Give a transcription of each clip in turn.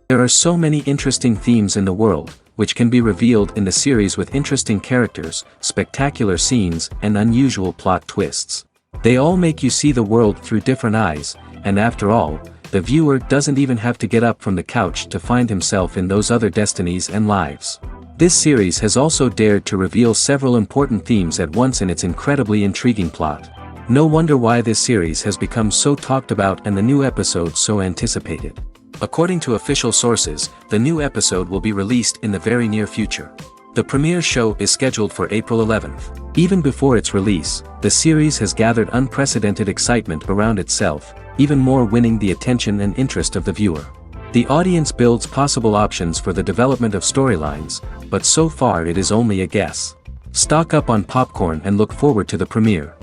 There are so many interesting themes in the world, which can be revealed in the series with interesting characters, spectacular scenes, and unusual plot twists. They all make you see the world through different eyes, and after all, the viewer doesn't even have to get up from the couch to find himself in those other destinies and lives. This series has also dared to reveal several important themes at once in its incredibly intriguing plot. No wonder why this series has become so talked about and the new episode so anticipated. According to official sources, the new episode will be released in the very near future. The premiere show is scheduled for April 11th. Even before its release, the series has gathered unprecedented excitement around itself, even more winning the attention and interest of the viewer. The audience builds possible options for the development of storylines, but so far it is only a guess. Stock up on popcorn and look forward to the premiere.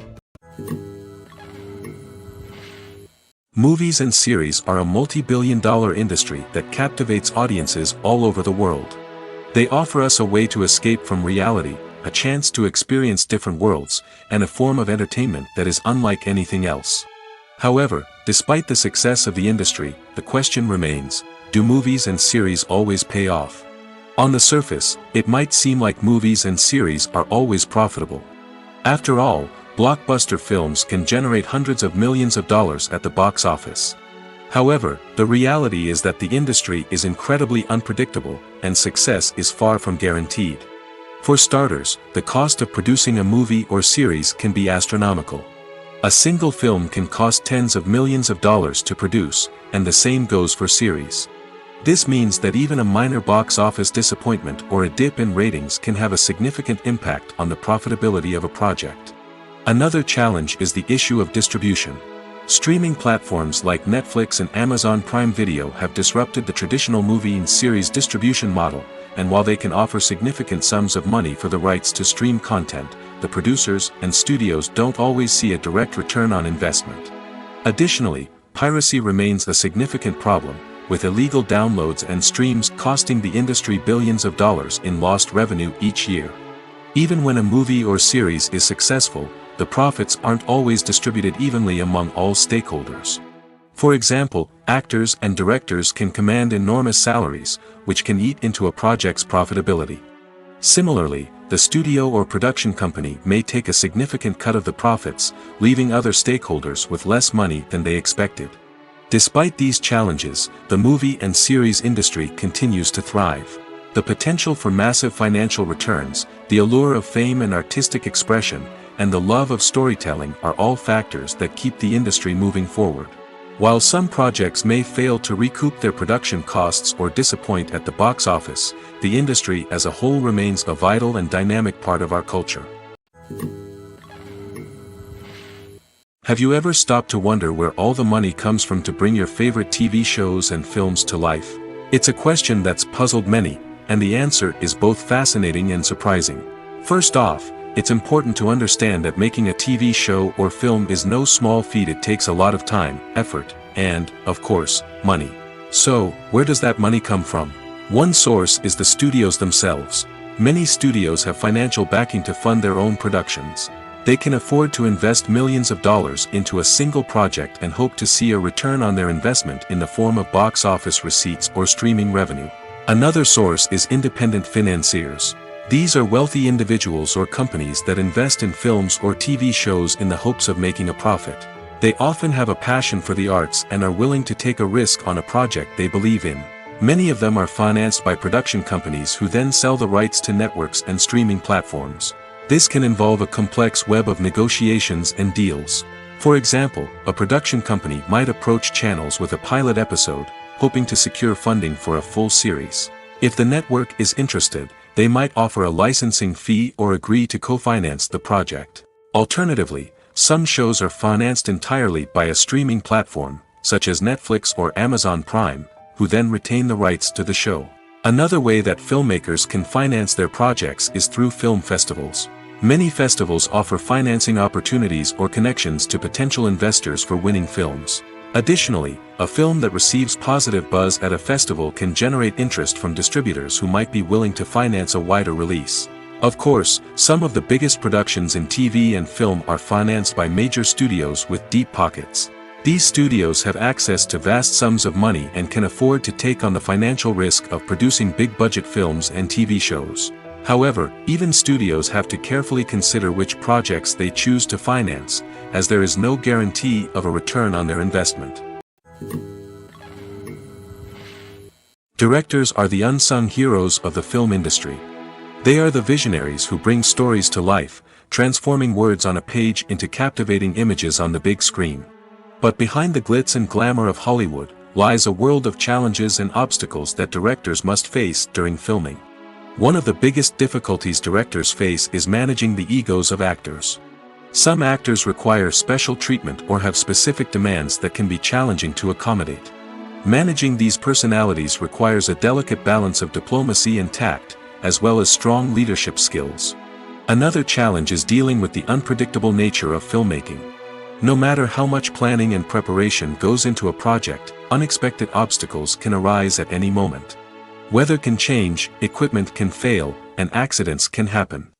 Movies and series are a multi-billion-dollar industry that captivates audiences all over the world. They offer us a way to escape from reality, a chance to experience different worlds, and a form of entertainment that is unlike anything else. However, despite the success of the industry, the question remains, do movies and series always pay off? On the surface, it might seem like movies and series are always profitable. After all, blockbuster films can generate hundreds of millions of dollars at the box office. However, the reality is that the industry is incredibly unpredictable, and success is far from guaranteed. For starters, the cost of producing a movie or series can be astronomical. A single film can cost tens of millions of dollars to produce, and the same goes for series. This means that even a minor box office disappointment or a dip in ratings can have a significant impact on the profitability of a project. Another challenge is the issue of distribution. Streaming platforms like Netflix and Amazon Prime Video have disrupted the traditional movie and series distribution model, and while they can offer significant sums of money for the rights to stream content, the producers and studios don't always see a direct return on investment. Additionally, piracy remains a significant problem, with illegal downloads and streams costing the industry billions of dollars in lost revenue each year. Even when a movie or series is successful, the profits aren't always distributed evenly among all stakeholders. For example, actors and directors can command enormous salaries, which can eat into a project's profitability. Similarly, the studio or production company may take a significant cut of the profits, leaving other stakeholders with less money than they expected. Despite these challenges, the movie and series industry continues to thrive. The potential for massive financial returns, the allure of fame and artistic expression, and the love of storytelling are all factors that keep the industry moving forward. While some projects may fail to recoup their production costs or disappoint at the box office, the industry as a whole remains a vital and dynamic part of our culture. Have you ever stopped to wonder where all the money comes from to bring your favorite TV shows and films to life? It's a question that's puzzled many, and the answer is both fascinating and surprising. First off, it's important to understand that making a TV show or film is no small feat. It takes a lot of time, effort, and, of course, money. So, where does that money come from? One source is the studios themselves. Many studios have financial backing to fund their own productions. They can afford to invest millions of dollars into a single project and hope to see a return on their investment in the form of box office receipts or streaming revenue. Another source is independent financiers. These are wealthy individuals or companies that invest in films or TV shows in the hopes of making a profit. They often have a passion for the arts and are willing to take a risk on a project they believe in. Many of them are financed by production companies who then sell the rights to networks and streaming platforms. This can involve a complex web of negotiations and deals. For example, a production company might approach channels with a pilot episode, hoping to secure funding for a full series. If the network is interested, they might offer a licensing fee or agree to co-finance the project. Alternatively, some shows are financed entirely by a streaming platform, such as Netflix or Amazon Prime, who then retain the rights to the show. Another way that filmmakers can finance their projects is through film festivals. Many festivals offer financing opportunities or connections to potential investors for winning films. Additionally, a film that receives positive buzz at a festival can generate interest from distributors who might be willing to finance a wider release. Of course, some of the biggest productions in TV and film are financed by major studios with deep pockets. These studios have access to vast sums of money and can afford to take on the financial risk of producing big-budget films and TV shows. However, even studios have to carefully consider which projects they choose to finance, as there is no guarantee of a return on their investment. Directors are the unsung heroes of the film industry. They are the visionaries who bring stories to life, transforming words on a page into captivating images on the big screen. But behind the glitz and glamour of Hollywood, lies a world of challenges and obstacles that directors must face during filming. One of the biggest difficulties directors face is managing the egos of actors. Some actors require special treatment or have specific demands that can be challenging to accommodate. Managing these personalities requires a delicate balance of diplomacy and tact, as well as strong leadership skills. Another challenge is dealing with the unpredictable nature of filmmaking. No matter how much planning and preparation goes into a project, unexpected obstacles can arise at any moment. Weather can change, equipment can fail, and accidents can happen.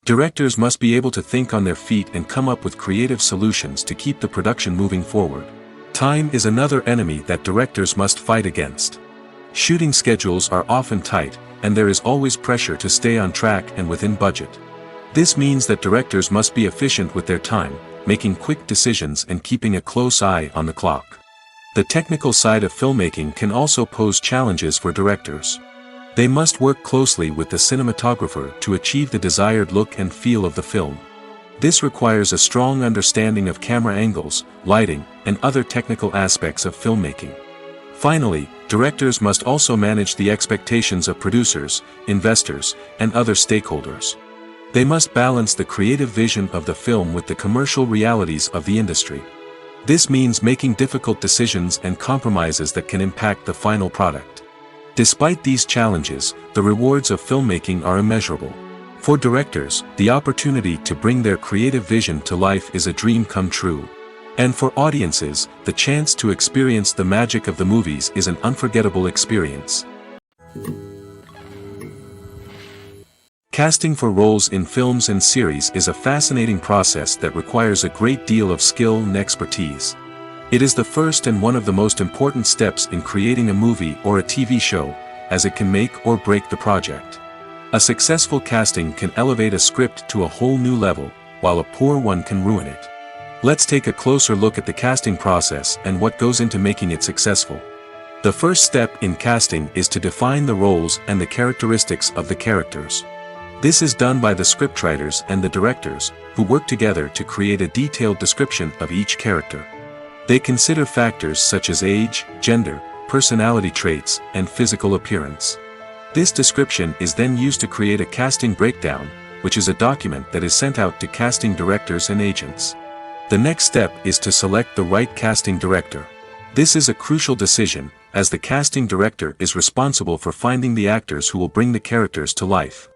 Directors must be able to think on their feet and come up with creative solutions to keep the production moving forward. Time is another enemy that directors must fight against. Shooting schedules are often tight, and there is always pressure to stay on track and within budget. This means that directors must be efficient with their time, making quick decisions and keeping a close eye on the clock. The technical side of filmmaking can also pose challenges for directors. They must work closely with the cinematographer to achieve the desired look and feel of the film. This requires a strong understanding of camera angles, lighting, and other technical aspects of filmmaking. Finally, directors must also manage the expectations of producers, investors, and other stakeholders. They must balance the creative vision of the film with the commercial realities of the industry. This means making difficult decisions and compromises that can impact the final product. Despite these challenges, the rewards of filmmaking are immeasurable. For directors, the opportunity to bring their creative vision to life is a dream come true. And for audiences, the chance to experience the magic of the movies is an unforgettable experience. Casting for roles in films and series is a fascinating process that requires a great deal of skill and expertise. It is the first and one of the most important steps in creating a movie or a TV show, as it can make or break the project. A successful casting can elevate a script to a whole new level, while a poor one can ruin it. Let's take a closer look at the casting process and what goes into making it successful. The first step in casting is to define the roles and the characteristics of the characters. This is done by the scriptwriters and the directors, who work together to create a detailed description of each character. They consider factors such as age, gender, personality traits, and physical appearance. This description is then used to create a casting breakdown, which is a document that is sent out to casting directors and agents. The next step is to select the right casting director. This is a crucial decision, as the casting director is responsible for finding the actors who will bring the characters to life.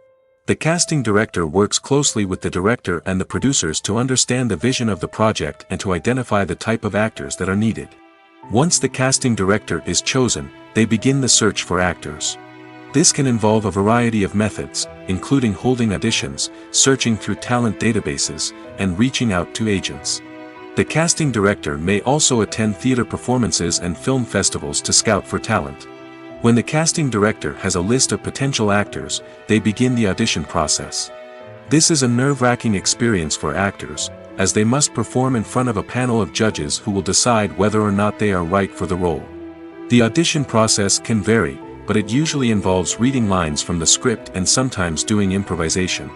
The casting director works closely with the director and the producers to understand the vision of the project and to identify the type of actors that are needed. Once the casting director is chosen, they begin the search for actors. This can involve a variety of methods, including holding auditions, searching through talent databases, and reaching out to agents. The casting director may also attend theater performances and film festivals to scout for talent. When the casting director has a list of potential actors, they begin the audition process. This is a nerve-wracking experience for actors, as they must perform in front of a panel of judges who will decide whether or not they are right for the role. The audition process can vary, but it usually involves reading lines from the script and sometimes doing improvisation.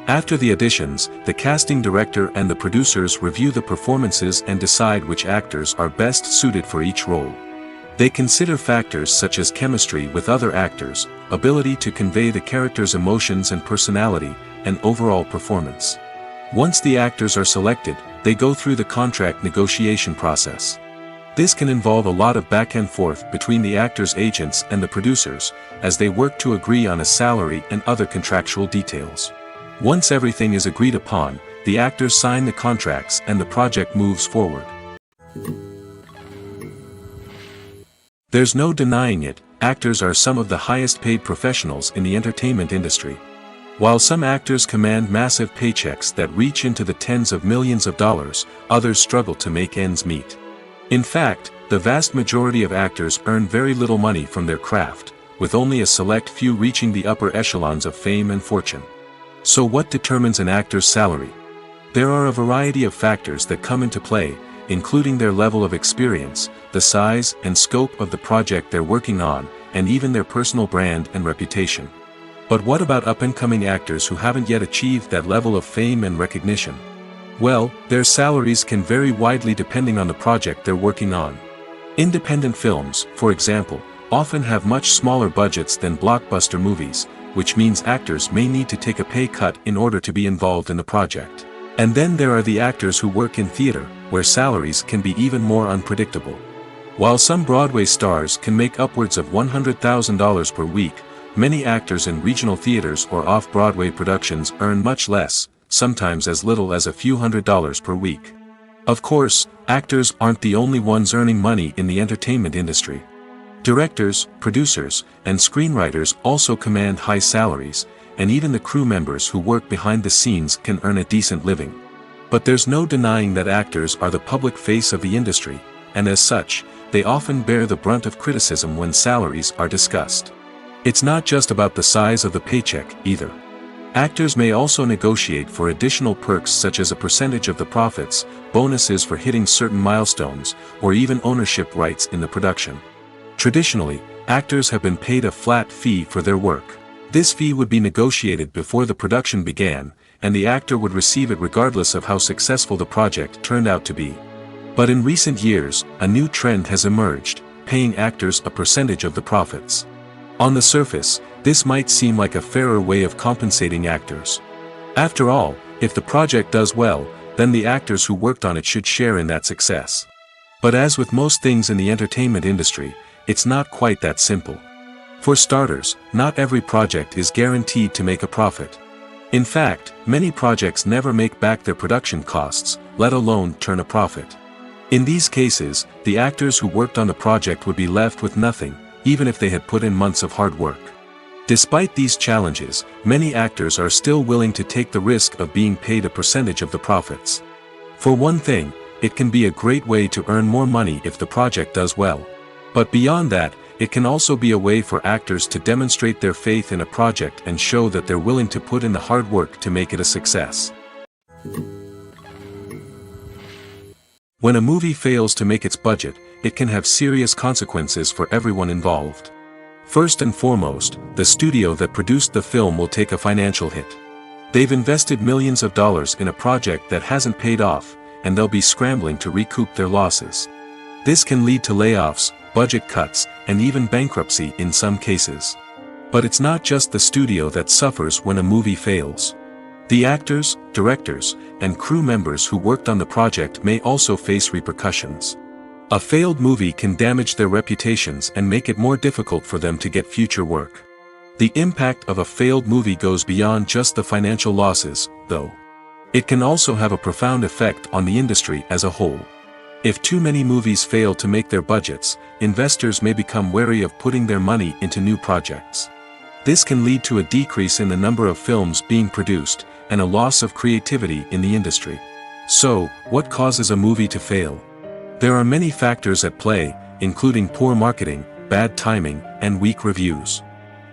After the auditions, the casting director and the producers review the performances and decide which actors are best suited for each role. They consider factors such as chemistry with other actors, ability to convey the character's emotions and personality, and overall performance. Once the actors are selected, they go through the contract negotiation process. This can involve a lot of back and forth between the actors' agents and the producers, as they work to agree on a salary and other contractual details. Once everything is agreed upon, the actors sign the contracts and the project moves forward. There's no denying it, actors are some of the highest paid professionals in the entertainment industry. While some actors command massive paychecks that reach into the tens of millions of dollars, others struggle to make ends meet. In fact, the vast majority of actors earn very little money from their craft, with only a select few reaching the upper echelons of fame and fortune. So what determines an actor's salary? There are a variety of factors that come into play, including their level of experience, the size and scope of the project they're working on, and even their personal brand and reputation. But what about up-and-coming actors who haven't yet achieved that level of fame and recognition? Well, their salaries can vary widely depending on the project they're working on. Independent films, for example, often have much smaller budgets than blockbuster movies, which means actors may need to take a pay cut in order to be involved in the project. And then there are the actors who work in theater, where salaries can be even more unpredictable. While some Broadway stars can make upwards of $100,000 per week, many actors in regional theaters or off-Broadway productions earn much less, sometimes as little as a few $100s per week. Of course, actors aren't the only ones earning money in the entertainment industry. Directors, producers, and screenwriters also command high salaries, and even the crew members who work behind the scenes can earn a decent living. But there's no denying that actors are the public face of the industry, and as such, they often bear the brunt of criticism when salaries are discussed. It's not just about the size of the paycheck, either. Actors may also negotiate for additional perks such as a percentage of the profits, bonuses for hitting certain milestones, or even ownership rights in the production. Traditionally, actors have been paid a flat fee for their work. This fee would be negotiated before the production began, and the actor would receive it regardless of how successful the project turned out to be. But in recent years, a new trend has emerged, paying actors a percentage of the profits. On the surface, this might seem like a fairer way of compensating actors. After all, if the project does well, then the actors who worked on it should share in that success. But as with most things in the entertainment industry, it's not quite that simple. For starters, not every project is guaranteed to make a profit. In fact, many projects never make back their production costs, let alone turn a profit. In these cases, the actors who worked on the project would be left with nothing, even if they had put in months of hard work. Despite these challenges, many actors are still willing to take the risk of being paid a percentage of the profits. For one thing, it can be a great way to earn more money if the project does well. But beyond that, it can also be a way for actors to demonstrate their faith in a project and show that they're willing to put in the hard work to make it a success. When a movie fails to make its budget, it can have serious consequences for everyone involved. First and foremost, the studio that produced the film will take a financial hit. They've invested millions of dollars in a project that hasn't paid off, and they'll be scrambling to recoup their losses. This can lead to layoffs, budget cuts, and even bankruptcy in some cases. But it's not just the studio that suffers when a movie fails. The actors, directors, and crew members who worked on the project may also face repercussions. A failed movie can damage their reputations and make it more difficult for them to get future work. The impact of a failed movie goes beyond just the financial losses, though. It can also have a profound effect on the industry as a whole. If too many movies fail to make their budgets, investors may become wary of putting their money into new projects. This can lead to a decrease in the number of films being produced, and a loss of creativity in the industry. So, what causes a movie to fail? There are many factors at play, including poor marketing, bad timing, and weak reviews.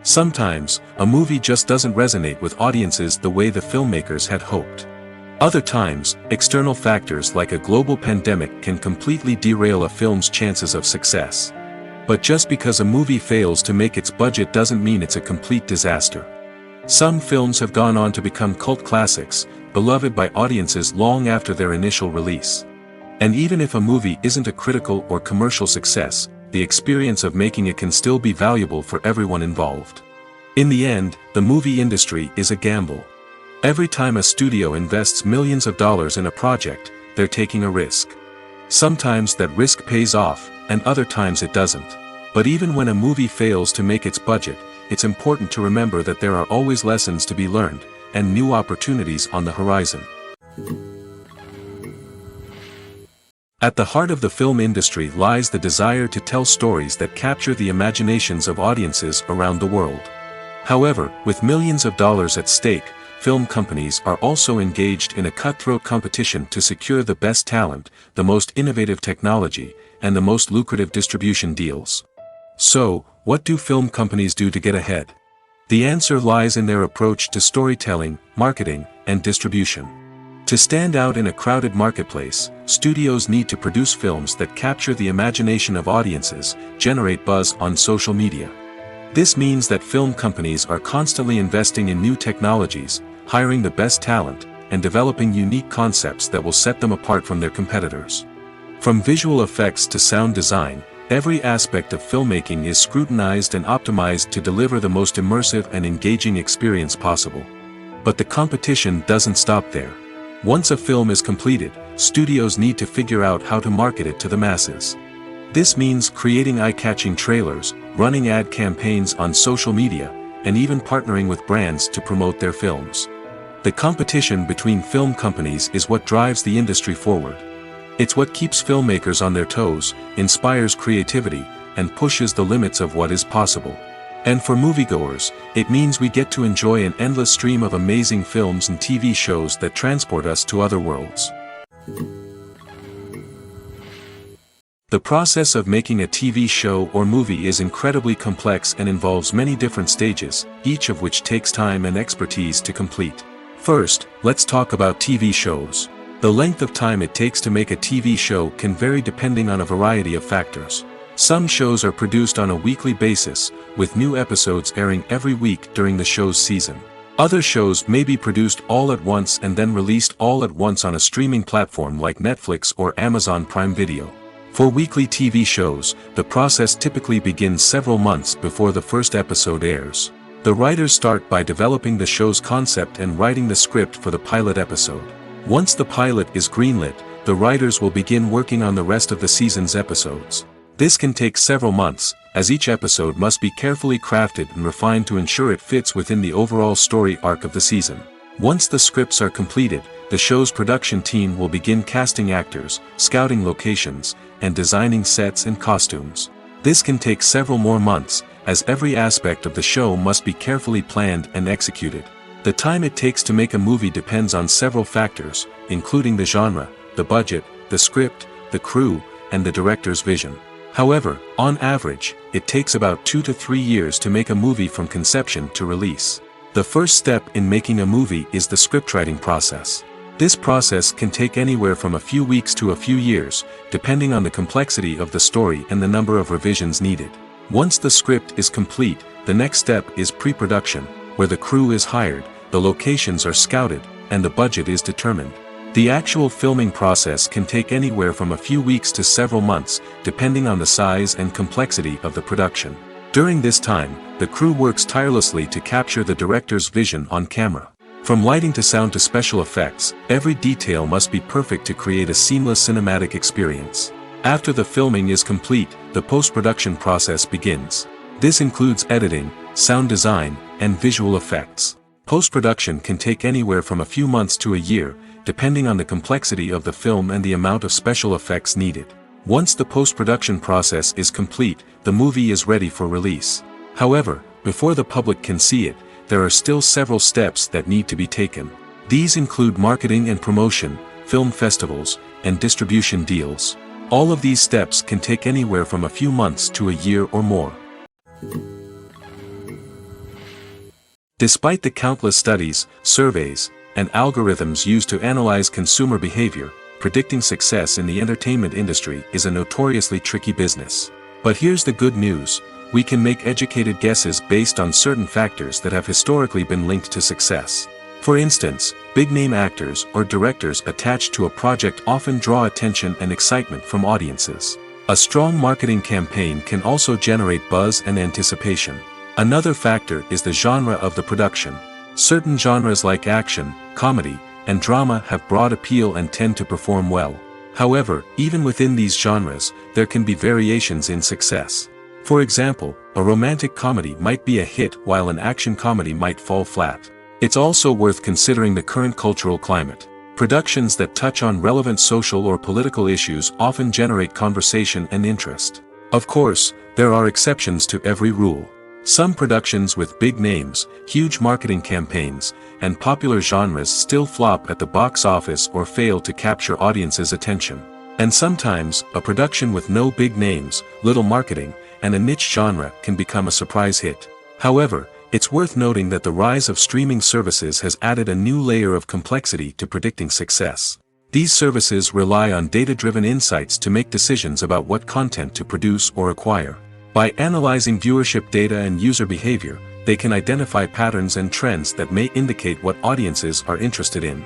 Sometimes, a movie just doesn't resonate with audiences the way the filmmakers had hoped. Other times, external factors like a global pandemic can completely derail a film's chances of success. But just because a movie fails to make its budget doesn't mean it's a complete disaster. Some films have gone on to become cult classics, beloved by audiences long after their initial release. And even if a movie isn't a critical or commercial success, the experience of making it can still be valuable for everyone involved. In the end, the movie industry is a gamble. Every time a studio invests millions of dollars in a project, they're taking a risk. Sometimes that risk pays off, and other times it doesn't. But even when a movie fails to make its budget, it's important to remember that there are always lessons to be learned, and new opportunities on the horizon. At the heart of the film industry lies the desire to tell stories that capture the imaginations of audiences around the world. However, with millions of dollars at stake, film companies are also engaged in a cutthroat competition to secure the best talent, the most innovative technology, and the most lucrative distribution deals. So, what do film companies do to get ahead? The answer lies in their approach to storytelling, marketing, and distribution. To stand out in a crowded marketplace, studios need to produce films that capture the imagination of audiences, generate buzz on social media. This means that film companies are constantly investing in new technologies, hiring the best talent, and developing unique concepts that will set them apart from their competitors. From visual effects to sound design, every aspect of filmmaking is scrutinized and optimized to deliver the most immersive and engaging experience possible. But the competition doesn't stop there. Once a film is completed, studios need to figure out how to market it to the masses. This means creating eye-catching trailers, running ad campaigns on social media, and even partnering with brands to promote their films. The competition between film companies is what drives the industry forward. It's what keeps filmmakers on their toes, inspires creativity, and pushes the limits of what is possible. And for moviegoers, it means we get to enjoy an endless stream of amazing films and TV shows that transport us to other worlds. The process of making a TV show or movie is incredibly complex and involves many different stages, each of which takes time and expertise to complete. First, let's talk about TV shows. The length of time it takes to make a TV show can vary depending on a variety of factors. Some shows are produced on a weekly basis, with new episodes airing every week during the show's season. Other shows may be produced all at once and then released all at once on a streaming platform like Netflix or Amazon Prime Video. For weekly TV shows, the process typically begins several months before the first episode airs. The writers start by developing the show's concept and writing the script for the pilot episode. Once the pilot is greenlit, the writers will begin working on the rest of the season's episodes. This can take several months, as each episode must be carefully crafted and refined to ensure it fits within the overall story arc of the season. Once the scripts are completed, the show's production team will begin casting actors, scouting locations, and designing sets and costumes. This can take several more months, as every aspect of the show must be carefully planned and executed. The time it takes to make a movie depends on several factors, including the genre, the budget, the script, the crew, and the director's vision. However, on average, it takes about 2 to 3 years to make a movie from conception to release. The first step in making a movie is the scriptwriting process. This process can take anywhere from a few weeks to a few years, depending on the complexity of the story and the number of revisions needed. Once the script is complete, the next step is pre-production, where the crew is hired, the locations are scouted, and the budget is determined. The actual filming process can take anywhere from a few weeks to several months, depending on the size and complexity of the production. During this time, the crew works tirelessly to capture the director's vision on camera. From lighting to sound to special effects, every detail must be perfect to create a seamless cinematic experience. After the filming is complete, the post-production process begins. This includes editing, sound design, and visual effects. Post-production can take anywhere from a few months to a year, depending on the complexity of the film and the amount of special effects needed. Once the post-production process is complete, the movie is ready for release. However, before the public can see it, there are still several steps that need to be taken. These include marketing and promotion, film festivals, and distribution deals. All of these steps can take anywhere from a few months to a year or more. Despite the countless studies, surveys, and algorithms used to analyze consumer behavior, predicting success in the entertainment industry is a notoriously tricky business. But here's the good news: we can make educated guesses based on certain factors that have historically been linked to success. For instance, big-name actors or directors attached to a project often draw attention and excitement from audiences. A strong marketing campaign can also generate buzz and anticipation. Another factor is the genre of the production. Certain genres like action, comedy, and drama have broad appeal and tend to perform well. However, even within these genres, there can be variations in success. For example, a romantic comedy might be a hit while an action comedy might fall flat. It's also worth considering the current cultural climate. Productions that touch on relevant social or political issues often generate conversation and interest. Of course, there are exceptions to every rule. Some productions with big names, huge marketing campaigns, and popular genres still flop at the box office or fail to capture audiences' attention. And sometimes, a production with no big names, little marketing, and a niche genre can become a surprise hit. However, it's worth noting that the rise of streaming services has added a new layer of complexity to predicting success. These services rely on data-driven insights to make decisions about what content to produce or acquire. By analyzing viewership data and user behavior, they can identify patterns and trends that may indicate what audiences are interested in.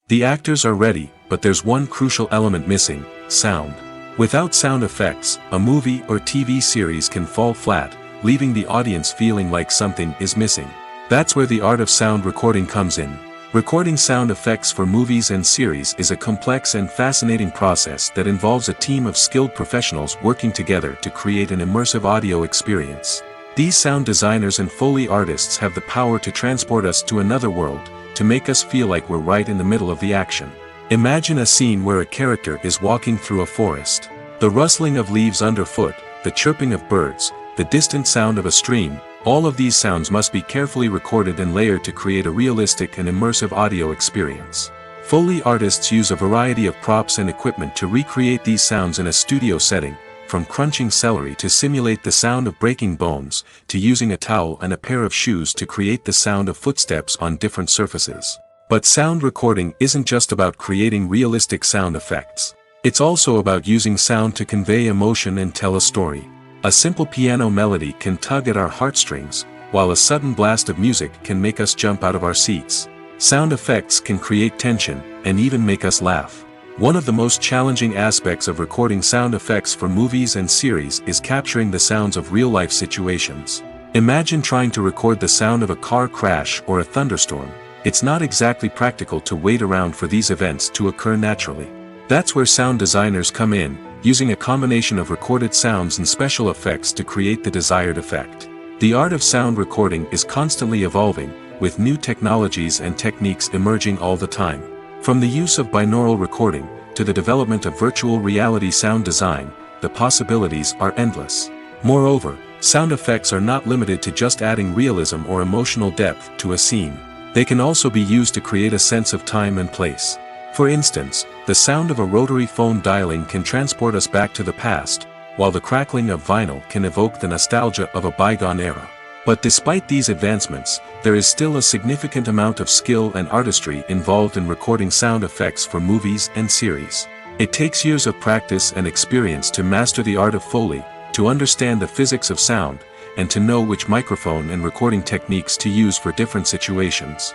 The actors are ready, but there's one crucial element missing: sound. Without sound effects, a movie or TV series can fall flat, leaving the audience feeling like something is missing. That's where the art of sound recording comes in. Recording sound effects for movies and series is a complex and fascinating process that involves a team of skilled professionals working together to create an immersive audio experience. These sound designers and Foley artists have the power to transport us to another world, to make us feel like we're right in the middle of the action. Imagine a scene where a character is walking through a forest. The rustling of leaves underfoot, the chirping of birds, the distant sound of a stream, all of these sounds must be carefully recorded and layered to create a realistic and immersive audio experience. Foley artists use a variety of props and equipment to recreate these sounds in a studio setting, from crunching celery to simulate the sound of breaking bones, to using a towel and a pair of shoes to create the sound of footsteps on different surfaces. But sound recording isn't just about creating realistic sound effects. It's also about using sound to convey emotion and tell a story. A simple piano melody can tug at our heartstrings, while a sudden blast of music can make us jump out of our seats. Sound effects can create tension, and even make us laugh. One of the most challenging aspects of recording sound effects for movies and series is capturing the sounds of real-life situations. Imagine trying to record the sound of a car crash or a thunderstorm. It's not exactly practical to wait around for these events to occur naturally. That's where sound designers come in, using a combination of recorded sounds and special effects to create the desired effect. The art of sound recording is constantly evolving, with new technologies and techniques emerging all the time. From the use of binaural recording, to the development of virtual reality sound design, the possibilities are endless. Moreover, sound effects are not limited to just adding realism or emotional depth to a scene. They can also be used to create a sense of time and place. For instance, the sound of a rotary phone dialing can transport us back to the past, while the crackling of vinyl can evoke the nostalgia of a bygone era. But despite these advancements, there is still a significant amount of skill and artistry involved in recording sound effects for movies and series. It takes years of practice and experience to master the art of Foley, to understand the physics of sound, and to know which microphone and recording techniques to use for different situations.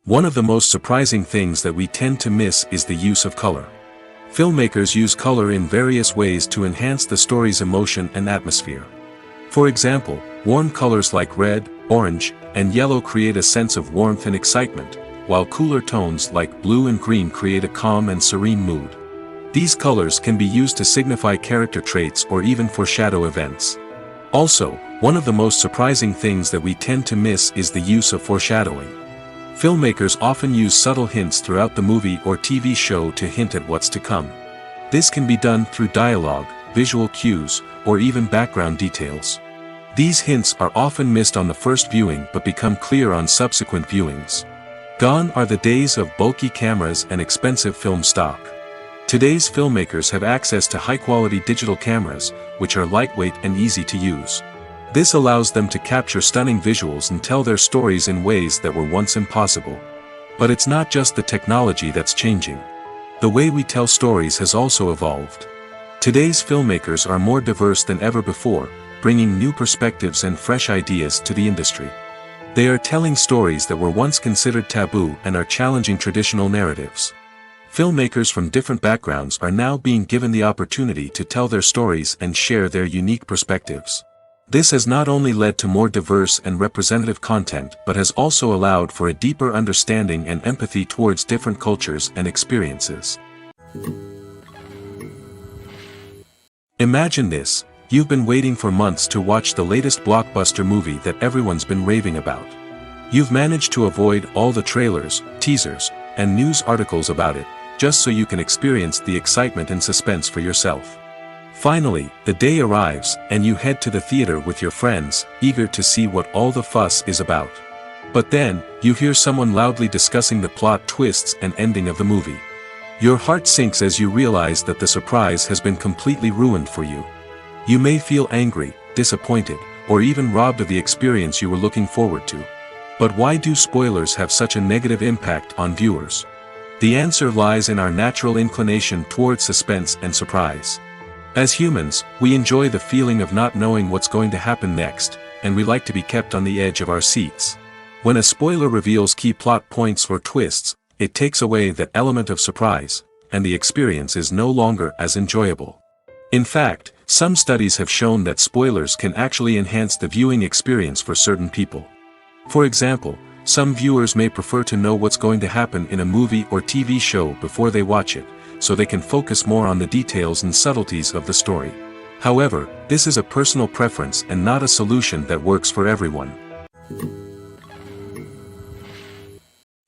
One of the most surprising things that we tend to miss is the use of color. Filmmakers use color in various ways to enhance the story's emotion and atmosphere. For example, warm colors like red, orange, and yellow create a sense of warmth and excitement, while cooler tones like blue and green create a calm and serene mood. These colors can be used to signify character traits or even foreshadow events. Also, one of the most surprising things that we tend to miss is the use of foreshadowing. Filmmakers often use subtle hints throughout the movie or TV show to hint at what's to come. This can be done through dialogue, visual cues, or even background details. These hints are often missed on the first viewing but become clear on subsequent viewings. Gone are the days of bulky cameras and expensive film stock. Today's filmmakers have access to high-quality digital cameras, which are lightweight and easy to use. This allows them to capture stunning visuals and tell their stories in ways that were once impossible. But it's not just the technology that's changing. The way we tell stories has also evolved. Today's filmmakers are more diverse than ever before, bringing new perspectives and fresh ideas to the industry. They are telling stories that were once considered taboo and are challenging traditional narratives. Filmmakers from different backgrounds are now being given the opportunity to tell their stories and share their unique perspectives. This has not only led to more diverse and representative content but has also allowed for a deeper understanding and empathy towards different cultures and experiences. Imagine this: you've been waiting for months to watch the latest blockbuster movie that everyone's been raving about. You've managed to avoid all the trailers, teasers, and news articles about it, just so you can experience the excitement and suspense for yourself. Finally, the day arrives, and you head to the theater with your friends, eager to see what all the fuss is about. But then, you hear someone loudly discussing the plot twists and ending of the movie. Your heart sinks as you realize that the surprise has been completely ruined for you. You may feel angry, disappointed, or even robbed of the experience you were looking forward to. But why do spoilers have such a negative impact on viewers? The answer lies in our natural inclination towards suspense and surprise. As humans, we enjoy the feeling of not knowing what's going to happen next, and we like to be kept on the edge of our seats. When a spoiler reveals key plot points or twists, it takes away that element of surprise, and the experience is no longer as enjoyable. In fact, some studies have shown that spoilers can actually enhance the viewing experience for certain people. For example, some viewers may prefer to know what's going to happen in a movie or TV show before they watch it, so they can focus more on the details and subtleties of the story. However, this is a personal preference and not a solution that works for everyone.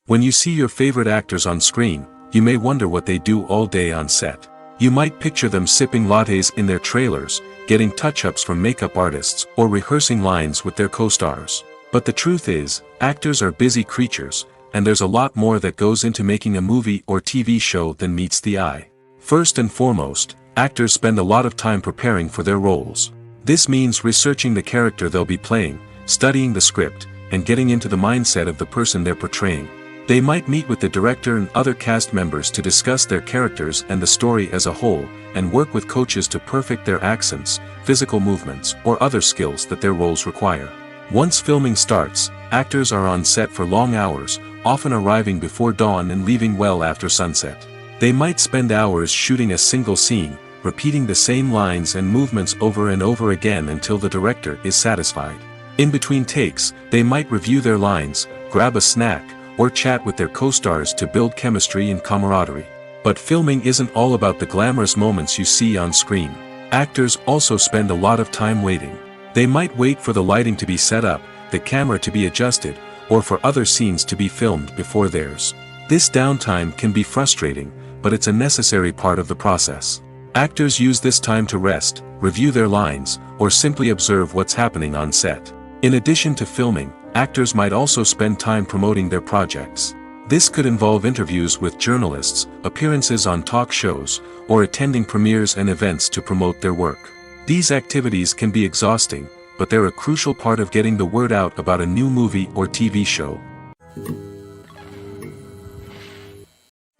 When you see your favorite actors on screen, you may wonder what they do all day on set. You might picture them sipping lattes in their trailers, getting touch-ups from makeup artists, or rehearsing lines with their co-stars. But the truth is, actors are busy creatures, and there's a lot more that goes into making a movie or TV show than meets the eye. First and foremost, actors spend a lot of time preparing for their roles. This means researching the character they'll be playing, studying the script, and getting into the mindset of the person they're portraying. They might meet with the director and other cast members to discuss their characters and the story as a whole, and work with coaches to perfect their accents, physical movements, or other skills that their roles require. Once filming starts, actors are on set for long hours, often arriving before dawn and leaving well after sunset. They might spend hours shooting a single scene, repeating the same lines and movements over and over again until the director is satisfied. In between takes, they might review their lines, grab a snack, or chat with their co-stars to build chemistry and camaraderie. But filming isn't all about the glamorous moments you see on screen. Actors also spend a lot of time waiting. They might wait for the lighting to be set up, the camera to be adjusted, or for other scenes to be filmed before theirs. This downtime can be frustrating, but it's a necessary part of the process. Actors use this time to rest, review their lines, or simply observe what's happening on set. In addition to filming, actors might also spend time promoting their projects. This could involve interviews with journalists, appearances on talk shows, or attending premieres and events to promote their work. These activities can be exhausting, but they're a crucial part of getting the word out about a new movie or TV show.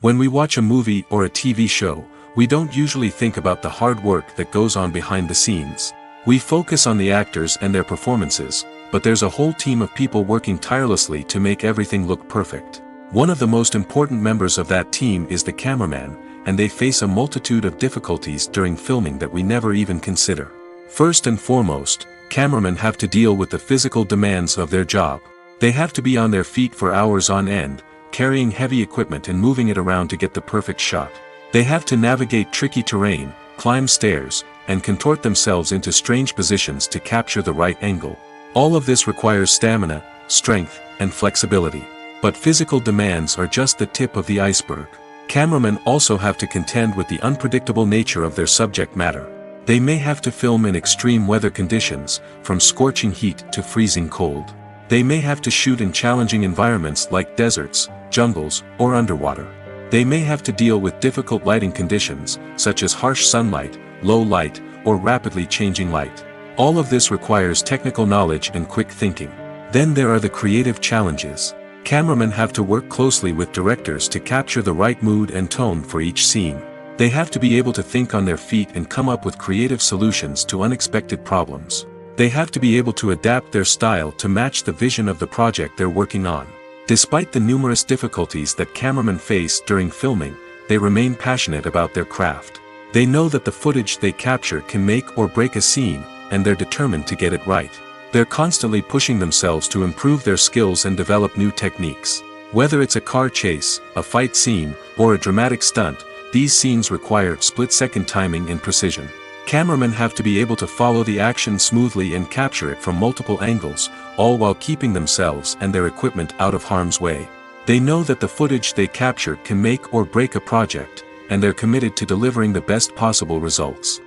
When we watch a movie or a TV show, we don't usually think about the hard work that goes on behind the scenes. We focus on the actors and their performances, but there's a whole team of people working tirelessly to make everything look perfect. One of the most important members of that team is the cameraman, and they face a multitude of difficulties during filming that we never even consider. First and foremost, cameramen have to deal with the physical demands of their job. They have to be on their feet for hours on end, carrying heavy equipment and moving it around to get the perfect shot. They have to navigate tricky terrain, climb stairs, and contort themselves into strange positions to capture the right angle. All of this requires stamina, strength, and flexibility. But physical demands are just the tip of the iceberg. Cameramen also have to contend with the unpredictable nature of their subject matter. They may have to film in extreme weather conditions, from scorching heat to freezing cold. They may have to shoot in challenging environments like deserts, jungles, or underwater. They may have to deal with difficult lighting conditions, such as harsh sunlight, low light, or rapidly changing light. All of this requires technical knowledge and quick thinking. Then there are the creative challenges. Cameramen have to work closely with directors to capture the right mood and tone for each scene. They have to be able to think on their feet and come up with creative solutions to unexpected problems. They have to be able to adapt their style to match the vision of the project they're working on. Despite the numerous difficulties that cameramen face during filming, they remain passionate about their craft. They know that the footage they capture can make or break a scene, and they're determined to get it right. They're constantly pushing themselves to improve their skills and develop new techniques. Whether it's a car chase, a fight scene, or a dramatic stunt, these scenes require split-second timing and precision. Cameramen have to be able to follow the action smoothly and capture it from multiple angles, all while keeping themselves and their equipment out of harm's way. They know that the footage they capture can make or break a project, and they're committed to delivering the best possible results.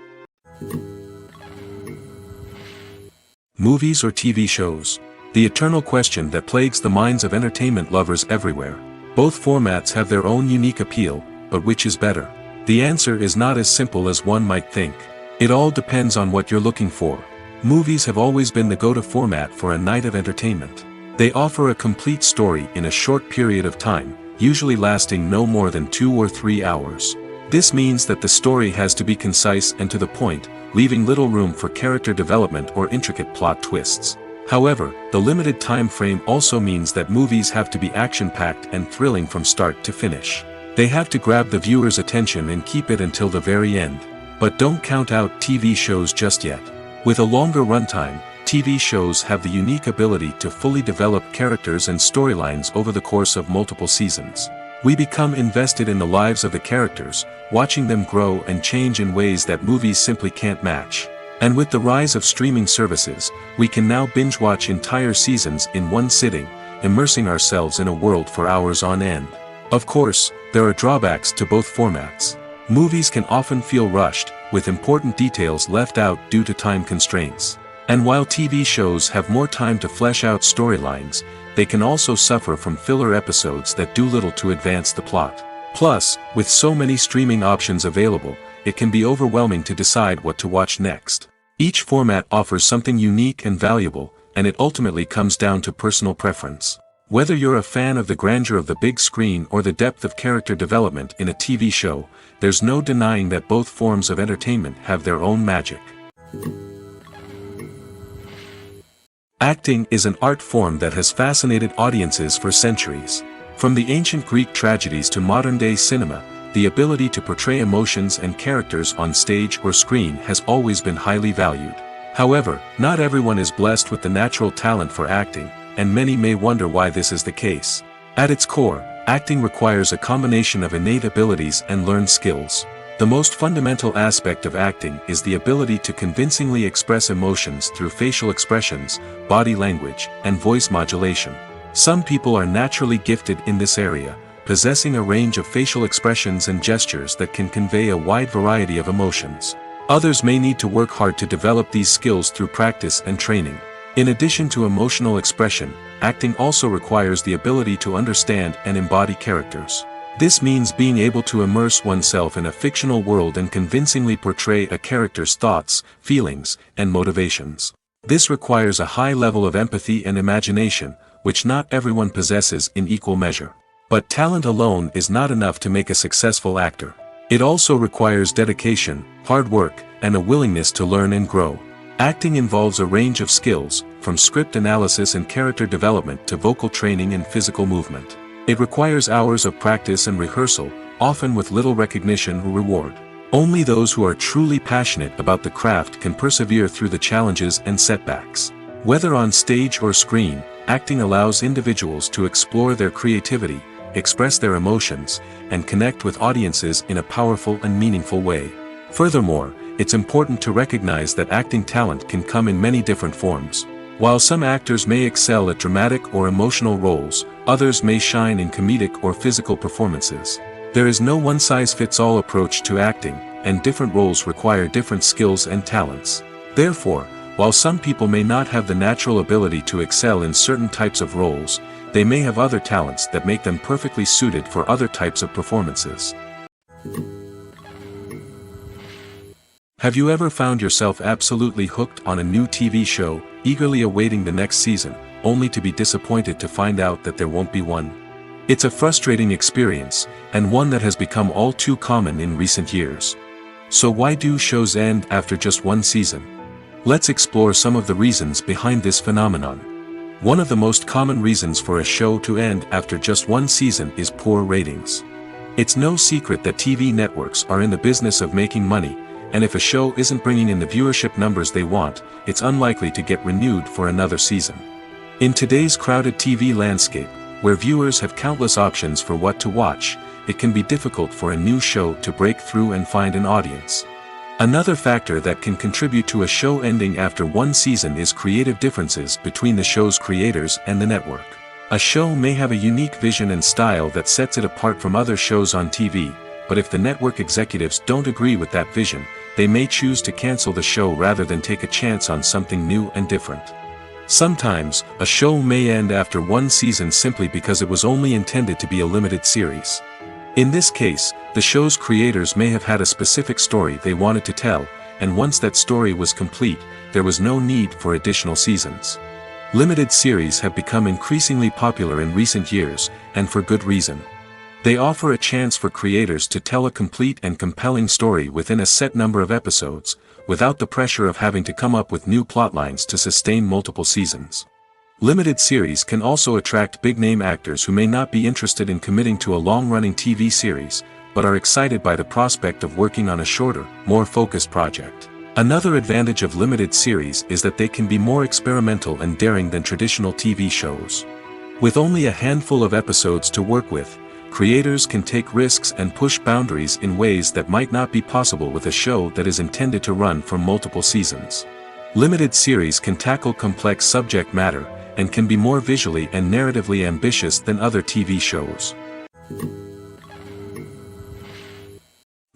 Movies or TV shows. the eternal question that plagues the minds of entertainment lovers everywhere. Both formats have their own unique appeal, but which is better? The answer is not as simple as one might think. It all depends on what you're looking for. Movies have always been the go-to format for a night of entertainment. They offer a complete story in a short period of time, usually lasting no more than 2 or 3 hours. This means that the story has to be concise and to the point, leaving little room for character development or intricate plot twists. However, the limited time frame also means that movies have to be action-packed and thrilling from start to finish. They have to grab the viewer's attention and keep it until the very end. But don't count out TV shows just yet. With a longer runtime, TV shows have the unique ability to fully develop characters and storylines over the course of multiple seasons. We become invested in the lives of the characters, watching them grow and change in ways that movies simply can't match. And with the rise of streaming services, we can now binge-watch entire seasons in one sitting, immersing ourselves in a world for hours on end. Of course, there are drawbacks to both formats. Movies can often feel rushed, with important details left out due to time constraints. And while TV shows have more time to flesh out storylines, they can also suffer from filler episodes that do little to advance the plot. Plus, with so many streaming options available, it can be overwhelming to decide what to watch next. Each format offers something unique and valuable, and it ultimately comes down to personal preference. Whether you're a fan of the grandeur of the big screen or the depth of character development in a TV show, there's no denying that both forms of entertainment have their own magic. Acting is an art form that has fascinated audiences for centuries. From the ancient Greek tragedies to modern-day cinema, the ability to portray emotions and characters on stage or screen has always been highly valued. However, not everyone is blessed with the natural talent for acting, and many may wonder why this is the case. At its core, acting requires a combination of innate abilities and learned skills. The most fundamental aspect of acting is the ability to convincingly express emotions through facial expressions, body language, and voice modulation. Some people are naturally gifted in this area, possessing a range of facial expressions and gestures that can convey a wide variety of emotions. Others may need to work hard to develop these skills through practice and training. In addition to emotional expression, acting also requires the ability to understand and embody characters. This means being able to immerse oneself in a fictional world and convincingly portray a character's thoughts, feelings, and motivations. This requires a high level of empathy and imagination, which not everyone possesses in equal measure. But talent alone is not enough to make a successful actor. It also requires dedication, hard work, and a willingness to learn and grow. Acting involves a range of skills, from script analysis and character development to vocal training and physical movement. It requires hours of practice and rehearsal, often with little recognition or reward. Only those who are truly passionate about the craft can persevere through the challenges and setbacks. Whether on stage or screen, acting allows individuals to explore their creativity, express their emotions, and connect with audiences in a powerful and meaningful way. Furthermore, it's important to recognize that acting talent can come in many different forms. While some actors may excel at dramatic or emotional roles, others may shine in comedic or physical performances. There is no one-size-fits-all approach to acting, and different roles require different skills and talents. Therefore, while some people may not have the natural ability to excel in certain types of roles, they may have other talents that make them perfectly suited for other types of performances. Have you ever found yourself absolutely hooked on a new TV show, eagerly awaiting the next season, only to be disappointed to find out that there won't be one? It's a frustrating experience, and one that has become all too common in recent years. So why do shows end after just one season? Let's explore some of the reasons behind this phenomenon. One of the most common reasons for a show to end after just one season is poor ratings. It's no secret that TV networks are in the business of making money, and if a show isn't bringing in the viewership numbers they want, it's unlikely to get renewed for another season. In today's crowded TV landscape, where viewers have countless options for what to watch, it can be difficult for a new show to break through and find an audience. Another factor that can contribute to a show ending after one season is creative differences between the show's creators and the network. A show may have a unique vision and style that sets it apart from other shows on TV, but if the network executives don't agree with that vision, they may choose to cancel the show rather than take a chance on something new and different. Sometimes, a show may end after one season simply because it was only intended to be a limited series. In this case, the show's creators may have had a specific story they wanted to tell, and once that story was complete, there was no need for additional seasons. Limited series have become increasingly popular in recent years, and for good reason. They offer a chance for creators to tell a complete and compelling story within a set number of episodes, without the pressure of having to come up with new plotlines to sustain multiple seasons. Limited series can also attract big-name actors who may not be interested in committing to a long-running TV series, but are excited by the prospect of working on a shorter, more focused project. Another advantage of limited series is that they can be more experimental and daring than traditional TV shows. With only a handful of episodes to work with, creators can take risks and push boundaries in ways that might not be possible with a show that is intended to run for multiple seasons. Limited series can tackle complex subject matter, and can be more visually and narratively ambitious than other TV shows.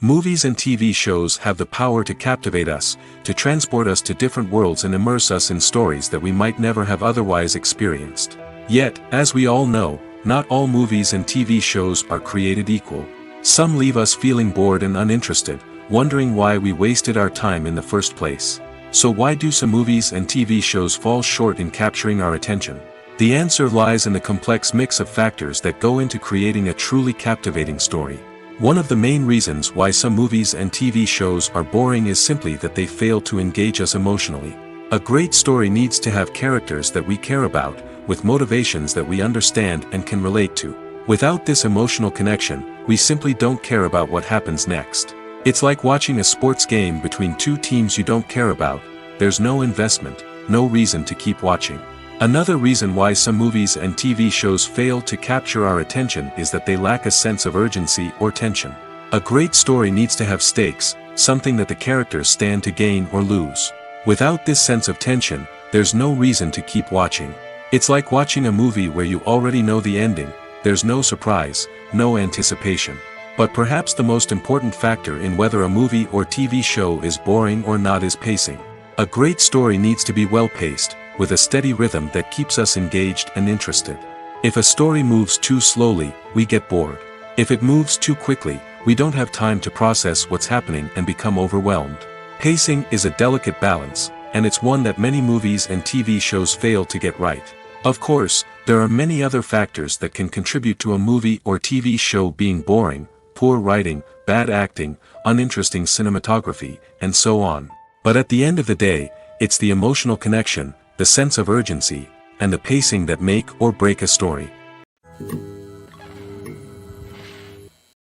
Movies and TV shows have the power to captivate us, to transport us to different worlds and immerse us in stories that we might never have otherwise experienced. Yet, as we all know, not all movies and TV shows are created equal. Some leave us feeling bored and uninterested, wondering why we wasted our time in the first place. So why do some movies and TV shows fall short in capturing our attention? The answer lies in the complex mix of factors that go into creating a truly captivating story. One of the main reasons why some movies and TV shows are boring is simply that they fail to engage us emotionally. A great story needs to have characters that we care about, with motivations that we understand and can relate to. Without this emotional connection, we simply don't care about what happens next. It's like watching a sports game between two teams you don't care about. There's no investment, no reason to keep watching. Another reason why some movies and TV shows fail to capture our attention is that they lack a sense of urgency or tension. A great story needs to have stakes, something that the characters stand to gain or lose. Without this sense of tension, there's no reason to keep watching. It's like watching a movie where you already know the ending. There's no surprise, no anticipation. But perhaps the most important factor in whether a movie or TV show is boring or not is pacing. A great story needs to be well-paced, with a steady rhythm that keeps us engaged and interested. If a story moves too slowly, we get bored. If it moves too quickly, we don't have time to process what's happening and become overwhelmed. Pacing is a delicate balance, and it's one that many movies and TV shows fail to get right. Of course, there are many other factors that can contribute to a movie or TV show being boring: poor writing, bad acting, uninteresting cinematography, and so on. But at the end of the day, it's the emotional connection, the sense of urgency, and the pacing that make or break a story.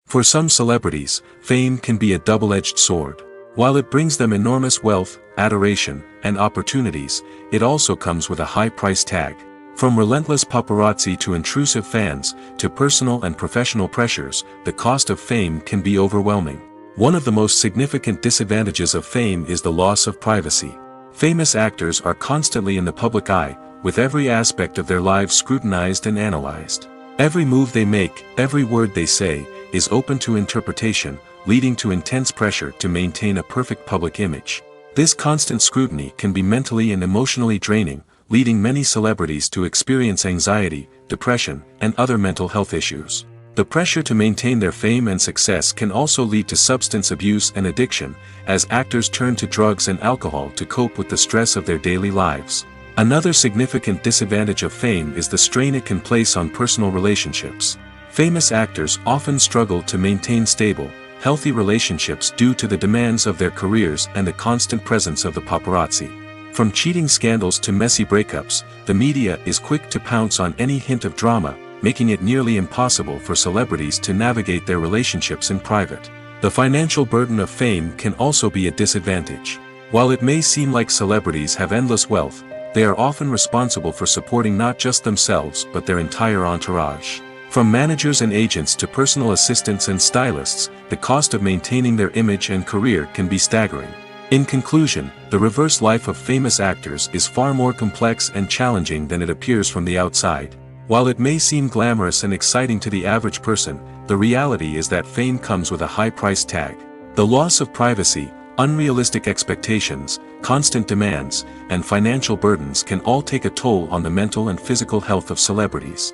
For some celebrities, fame can be a double-edged sword. While it brings them enormous wealth, adoration, and opportunities, it also comes with a high price tag. From relentless paparazzi to intrusive fans, to personal and professional pressures, the cost of fame can be overwhelming. One of the most significant disadvantages of fame is the loss of privacy. Famous actors are constantly in the public eye, with every aspect of their lives scrutinized and analyzed. Every move they make, every word they say, is open to interpretation, leading to intense pressure to maintain a perfect public image. This constant scrutiny can be mentally and emotionally draining, leading many celebrities to experience anxiety, depression, and other mental health issues. The pressure to maintain their fame and success can also lead to substance abuse and addiction, as actors turn to drugs and alcohol to cope with the stress of their daily lives. Another significant disadvantage of fame is the strain it can place on personal relationships. Famous actors often struggle to maintain stable, healthy relationships due to the demands of their careers and the constant presence of the paparazzi. From cheating scandals to messy breakups, the media is quick to pounce on any hint of drama, making it nearly impossible for celebrities to navigate their relationships in private. The financial burden of fame can also be a disadvantage. While it may seem like celebrities have endless wealth, they are often responsible for supporting not just themselves but their entire entourage. From managers and agents to personal assistants and stylists, the cost of maintaining their image and career can be staggering. In conclusion, the reverse life of famous actors is far more complex and challenging than it appears from the outside. While it may seem glamorous and exciting to the average person, the reality is that fame comes with a high price tag. The loss of privacy, Unrealistic expectations, constant demands, and financial burdens can all take a toll on the mental and physical health of celebrities.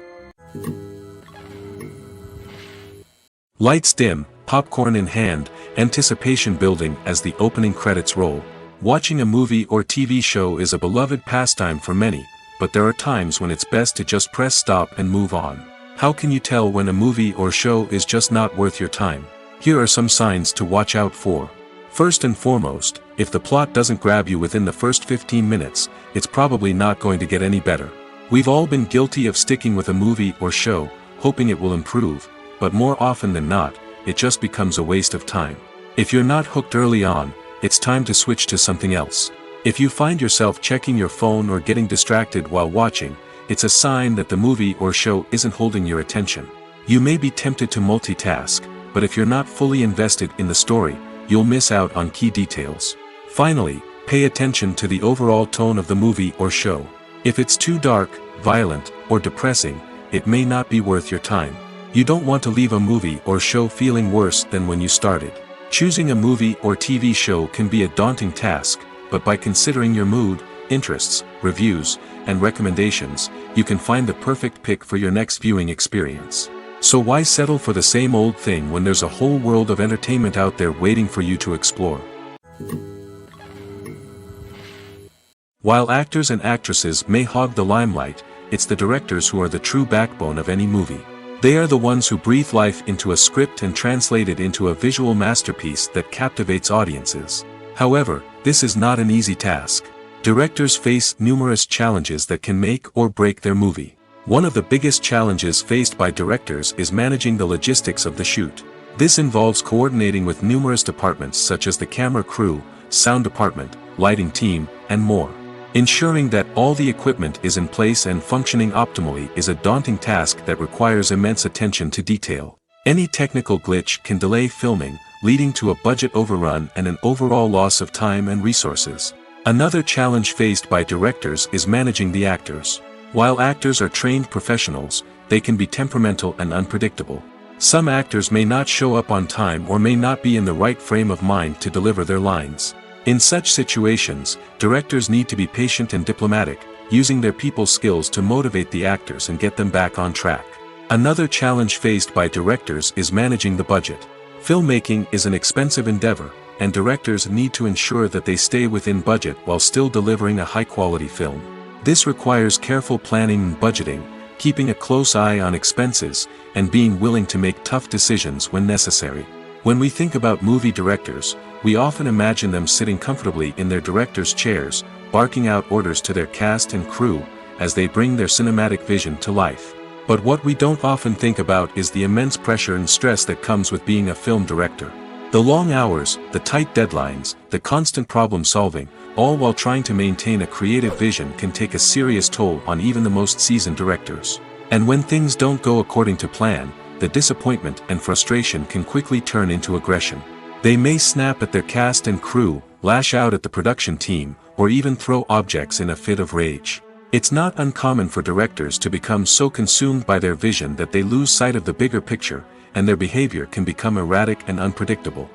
Lights dim, popcorn in hand, anticipation building as the opening credits roll. Watching a movie or TV show is a beloved pastime for many, but there are times when it's best to just press stop and move on. How can you tell when a movie or show is just not worth your time? Here are some signs to watch out for. First and foremost, if the plot doesn't grab you within the first 15 minutes, it's probably not going to get any better. We've all been guilty of sticking with a movie or show, hoping it will improve, but more often than not, it just becomes a waste of time. If you're not hooked early on, it's time to switch to something else. If you find yourself checking your phone or getting distracted while watching, it's a sign that the movie or show isn't holding your attention. You may be tempted to multitask, but if you're not fully invested in the story, you'll miss out on key details. Finally, pay attention to the overall tone of the movie or show. If it's too dark, violent, or depressing, it may not be worth your time. You don't want to leave a movie or show feeling worse than when you started. Choosing a movie or TV show can be a daunting task, but by considering your mood, interests, reviews, and recommendations, you can find the perfect pick for your next viewing experience. So why settle for the same old thing when there's a whole world of entertainment out there waiting for you to explore? While actors and actresses may hog the limelight, it's the directors who are the true backbone of any movie. They are the ones who breathe life into a script and translate it into a visual masterpiece that captivates audiences. However, this is not an easy task. Directors face numerous challenges that can make or break their movie. One of the biggest challenges faced by directors is managing the logistics of the shoot. This involves coordinating with numerous departments such as the camera crew, sound department, lighting team, and more. Ensuring that all the equipment is in place and functioning optimally is a daunting task that requires immense attention to detail. Any technical glitch can delay filming, leading to a budget overrun and an overall loss of time and resources. Another challenge faced by directors is managing the actors. While actors are trained professionals, they can be temperamental and unpredictable. Some actors may not show up on time or may not be in the right frame of mind to deliver their lines. In such situations, directors need to be patient and diplomatic, using their people skills to motivate the actors and get them back on track. Another challenge faced by directors is managing the budget. Filmmaking is an expensive endeavor, and directors need to ensure that they stay within budget while still delivering a high-quality film. This requires careful planning and budgeting, keeping a close eye on expenses, and being willing to make tough decisions when necessary. When we think about movie directors, we often imagine them sitting comfortably in their director's chairs, barking out orders to their cast and crew, as they bring their cinematic vision to life. But what we don't often think about is the immense pressure and stress that comes with being a film director. The long hours, the tight deadlines, the constant problem solving, all while trying to maintain a creative vision can take a serious toll on even the most seasoned directors. And when things don't go according to plan, the disappointment and frustration can quickly turn into aggression. They may snap at their cast and crew, lash out at the production team, or even throw objects in a fit of rage. It's not uncommon for directors to become so consumed by their vision that they lose sight of the bigger picture, and their behavior can become erratic and unpredictable.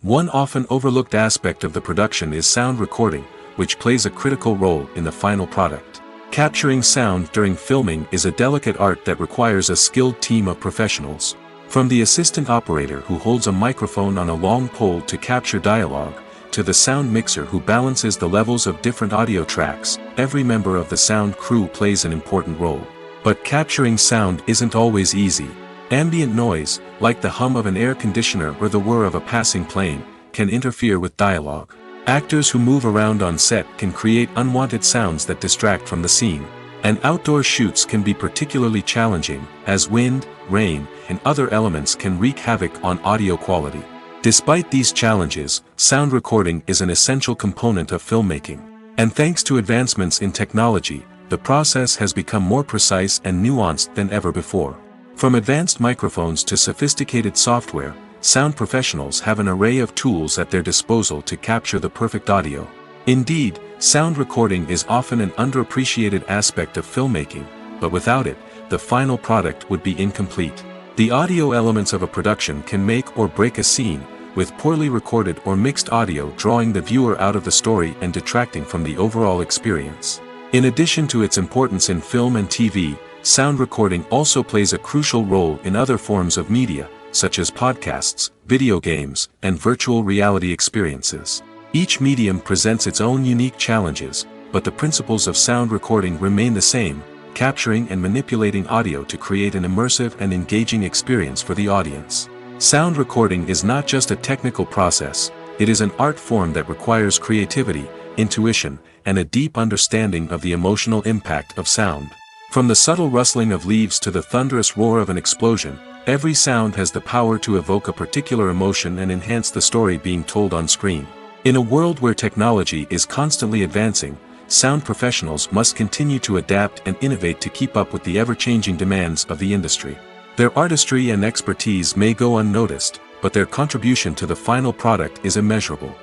One often overlooked aspect of the production is sound recording, which plays a critical role in the final product. Capturing sound during filming is a delicate art that requires a skilled team of professionals. From the assistant operator who holds a microphone on a long pole to capture dialogue, to the sound mixer who balances the levels of different audio tracks, every member of the sound crew plays an important role. But capturing sound isn't always easy. Ambient noise, like the hum of an air conditioner or the whir of a passing plane, can interfere with dialogue. Actors who move around on set can create unwanted sounds that distract from the scene. And outdoor shoots can be particularly challenging, as wind, rain, and other elements can wreak havoc on audio quality. Despite these challenges, sound recording is an essential component of filmmaking. And thanks to advancements in technology, the process has become more precise and nuanced than ever before. From advanced microphones to sophisticated software, sound professionals have an array of tools at their disposal to capture the perfect audio. Indeed, sound recording is often an underappreciated aspect of filmmaking, but without it, the final product would be incomplete. The audio elements of a production can make or break a scene, with poorly recorded or mixed audio drawing the viewer out of the story and detracting from the overall experience. In addition to its importance in film and TV, sound recording also plays a crucial role in other forms of media, such as podcasts, video games, and virtual reality experiences. Each medium presents its own unique challenges, but the principles of sound recording remain the same, capturing and manipulating audio to create an immersive and engaging experience for the audience. Sound recording is not just a technical process, it is an art form that requires creativity, intuition, and a deep understanding of the emotional impact of sound. From the subtle rustling of leaves to the thunderous roar of an explosion, every sound has the power to evoke a particular emotion and enhance the story being told on screen. In a world where technology is constantly advancing, sound professionals must continue to adapt and innovate to keep up with the ever-changing demands of the industry. Their artistry and expertise may go unnoticed, but their contribution to the final product is immeasurable.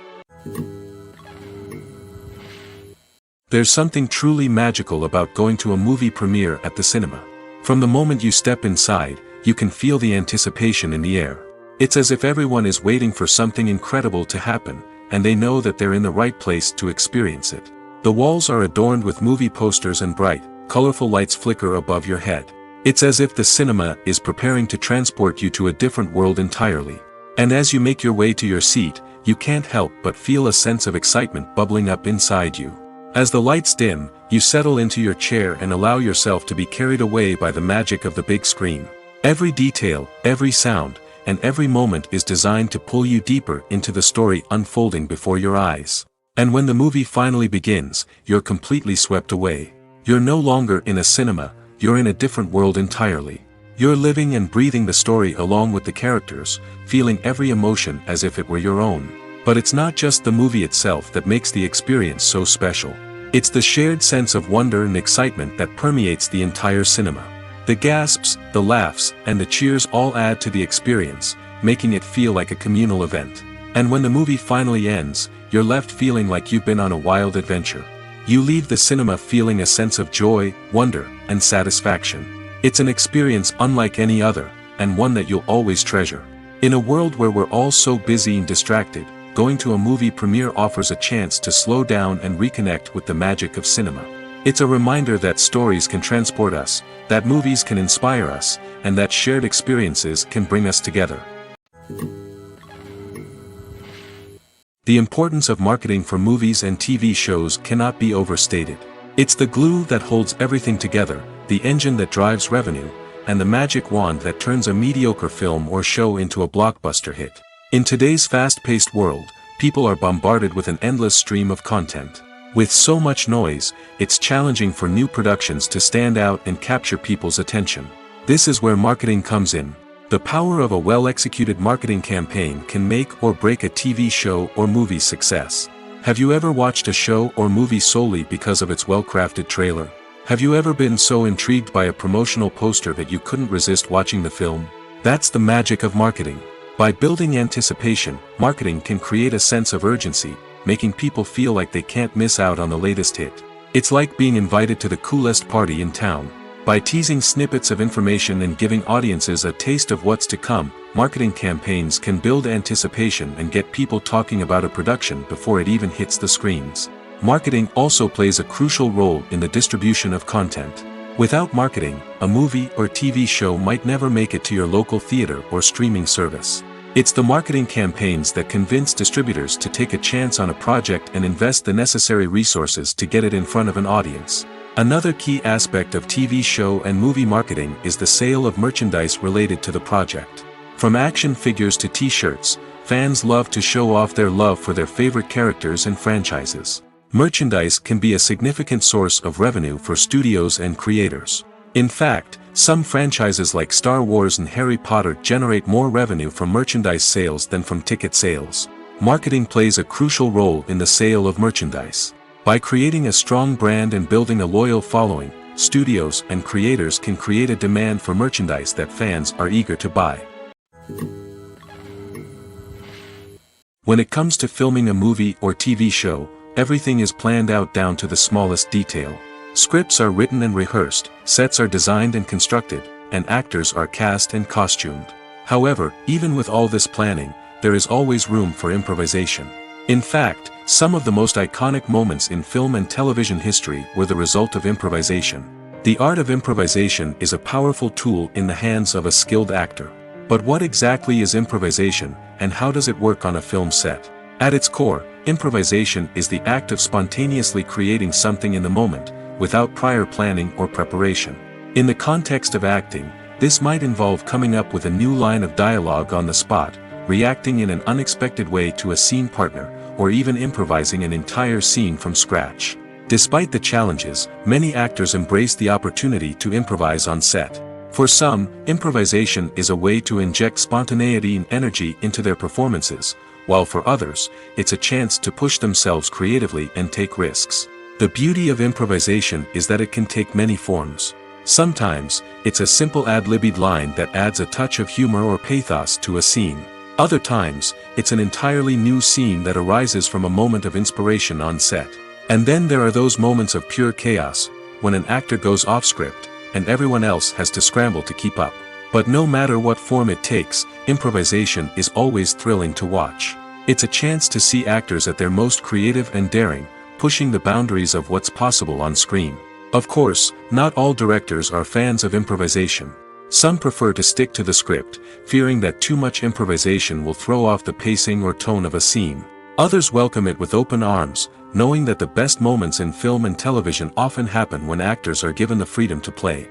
There's something truly magical about going to a movie premiere at the cinema. From the moment you step inside, you can feel the anticipation in the air. It's as if everyone is waiting for something incredible to happen, and they know that they're in the right place to experience it. The walls are adorned with movie posters and bright, colorful lights flicker above your head. It's as if the cinema is preparing to transport you to a different world entirely. And as you make your way to your seat, you can't help but feel a sense of excitement bubbling up inside you. As the lights dim, you settle into your chair and allow yourself to be carried away by the magic of the big screen. Every detail, every sound, and every moment is designed to pull you deeper into the story unfolding before your eyes. And when the movie finally begins, you're completely swept away. You're no longer in a cinema, you're in a different world entirely. You're living and breathing the story along with the characters, feeling every emotion as if it were your own. But it's not just the movie itself that makes the experience so special. It's the shared sense of wonder and excitement that permeates the entire cinema. The gasps, the laughs, and the cheers all add to the experience, making it feel like a communal event. And when the movie finally ends, you're left feeling like you've been on a wild adventure. You leave the cinema feeling a sense of joy, wonder, and satisfaction. It's an experience unlike any other, and one that you'll always treasure. In a world where we're all so busy and distracted, going to a movie premiere offers a chance to slow down and reconnect with the magic of cinema. It's a reminder that stories can transport us, that movies can inspire us, and that shared experiences can bring us together. The importance of marketing for movies and TV shows cannot be overstated. It's the glue that holds everything together, the engine that drives revenue, and the magic wand that turns a mediocre film or show into a blockbuster hit. In today's fast-paced world, people are bombarded with an endless stream of content. With so much noise, it's challenging for new productions to stand out and capture people's attention. This is where marketing comes in. The power of a well-executed marketing campaign can make or break a TV show or movie's success. Have you ever watched a show or movie solely because of its well-crafted trailer? Have you ever been so intrigued by a promotional poster that you couldn't resist watching the film? That's the magic of marketing. By building anticipation, marketing can create a sense of urgency, making people feel like they can't miss out on the latest hit. It's like being invited to the coolest party in town. By teasing snippets of information and giving audiences a taste of what's to come, marketing campaigns can build anticipation and get people talking about a production before it even hits the screens. Marketing also plays a crucial role in the distribution of content. Without marketing, a movie or TV show might never make it to your local theater or streaming service. It's the marketing campaigns that convince distributors to take a chance on a project and invest the necessary resources to get it in front of an audience. Another key aspect of TV show and movie marketing is the sale of merchandise related to the project. From action figures to t-shirts, fans love to show off their love for their favorite characters and franchises. Merchandise can be a significant source of revenue for studios and creators. In fact, some franchises like Star Wars and Harry Potter generate more revenue from merchandise sales than from ticket sales. Marketing plays a crucial role in the sale of merchandise. By creating a strong brand and building a loyal following, studios and creators can create a demand for merchandise that fans are eager to buy. When it comes to filming a movie or TV show, everything is planned out down to the smallest detail. Scripts are written and rehearsed, sets are designed and constructed, and actors are cast and costumed. However, even with all this planning, there is always room for improvisation. In fact, some of the most iconic moments in film and television history were the result of improvisation. The art of improvisation is a powerful tool in the hands of a skilled actor. But what exactly is improvisation, and how does it work on a film set? At its core, improvisation is the act of spontaneously creating something in the moment, without prior planning or preparation. In the context of acting, this might involve coming up with a new line of dialogue on the spot, reacting in an unexpected way to a scene partner, or even improvising an entire scene from scratch. Despite the challenges, many actors embrace the opportunity to improvise on set. For some, improvisation is a way to inject spontaneity and energy into their performances, while for others, it's a chance to push themselves creatively and take risks. The beauty of improvisation is that it can take many forms. Sometimes, it's a simple ad-libbed line that adds a touch of humor or pathos to a scene. Other times, it's an entirely new scene that arises from a moment of inspiration on set. And then there are those moments of pure chaos, when an actor goes off script, and everyone else has to scramble to keep up. But no matter what form it takes, improvisation is always thrilling to watch. It's a chance to see actors at their most creative and daring, pushing the boundaries of what's possible on screen. Of course, not all directors are fans of improvisation. Some prefer to stick to the script, fearing that too much improvisation will throw off the pacing or tone of a scene. Others welcome it with open arms, knowing that the best moments in film and television often happen when actors are given the freedom to play.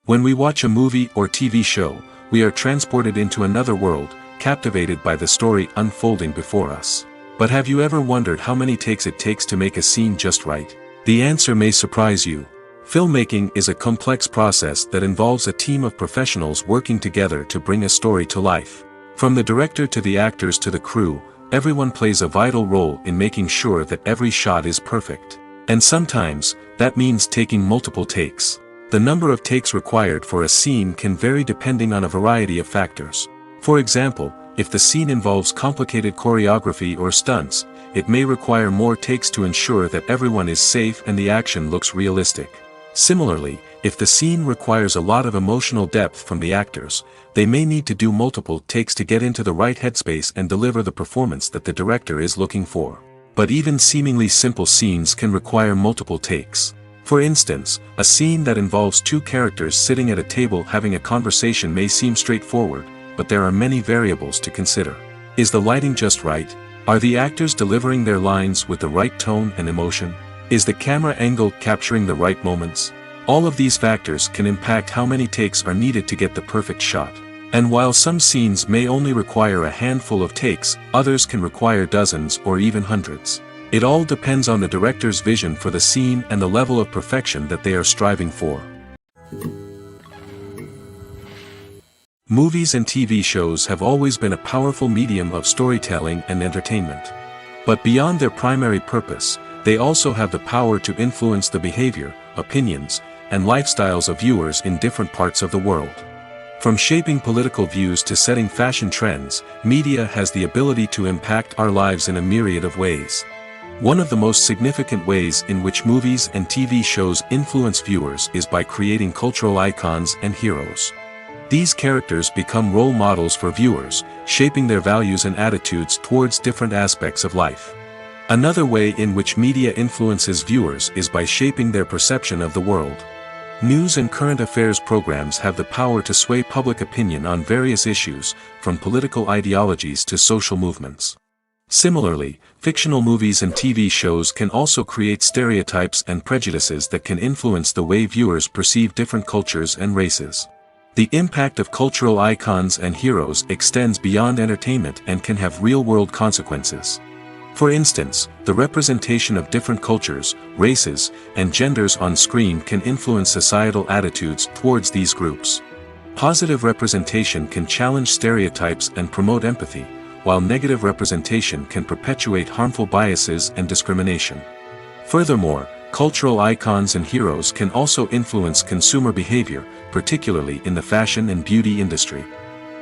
When we watch a movie or TV show, we are transported into another world, captivated by the story unfolding before us. But have you ever wondered how many takes it takes to make a scene just right? The answer may surprise you. Filmmaking is a complex process that involves a team of professionals working together to bring a story to life. From the director to the actors to the crew, everyone plays a vital role in making sure that every shot is perfect. And sometimes, that means taking multiple takes. The number of takes required for a scene can vary depending on a variety of factors. For example, if the scene involves complicated choreography or stunts, it may require more takes to ensure that everyone is safe and the action looks realistic. Similarly, if the scene requires a lot of emotional depth from the actors, they may need to do multiple takes to get into the right headspace and deliver the performance that the director is looking for. But even seemingly simple scenes can require multiple takes. For instance, a scene that involves two characters sitting at a table having a conversation may seem straightforward, but there are many variables to consider. Is the lighting just right? Are the actors delivering their lines with the right tone and emotion? Is the camera angle capturing the right moments? All of these factors can impact how many takes are needed to get the perfect shot. And while some scenes may only require a handful of takes, others can require dozens or even hundreds. It all depends on the director's vision for the scene and the level of perfection that they are striving for. Movies and TV shows have always been a powerful medium of storytelling and entertainment. But beyond their primary purpose, they also have the power to influence the behavior, opinions, and lifestyles of viewers in different parts of the world. From shaping political views to setting fashion trends, media has the ability to impact our lives in a myriad of ways. One of the most significant ways in which movies and TV shows influence viewers is by creating cultural icons and heroes. These characters become role models for viewers, shaping their values and attitudes towards different aspects of life. Another way in which media influences viewers is by shaping their perception of the world. News and current affairs programs have the power to sway public opinion on various issues, from political ideologies to social movements. Similarly, fictional movies and TV shows can also create stereotypes and prejudices that can influence the way viewers perceive different cultures and races. The impact of cultural icons and heroes extends beyond entertainment and can have real-world consequences. For instance, the representation of different cultures, races, and genders on screen can influence societal attitudes towards these groups. Positive representation can challenge stereotypes and promote empathy, while negative representation can perpetuate harmful biases and discrimination. Furthermore, cultural icons and heroes can also influence consumer behavior, particularly in the fashion and beauty industry.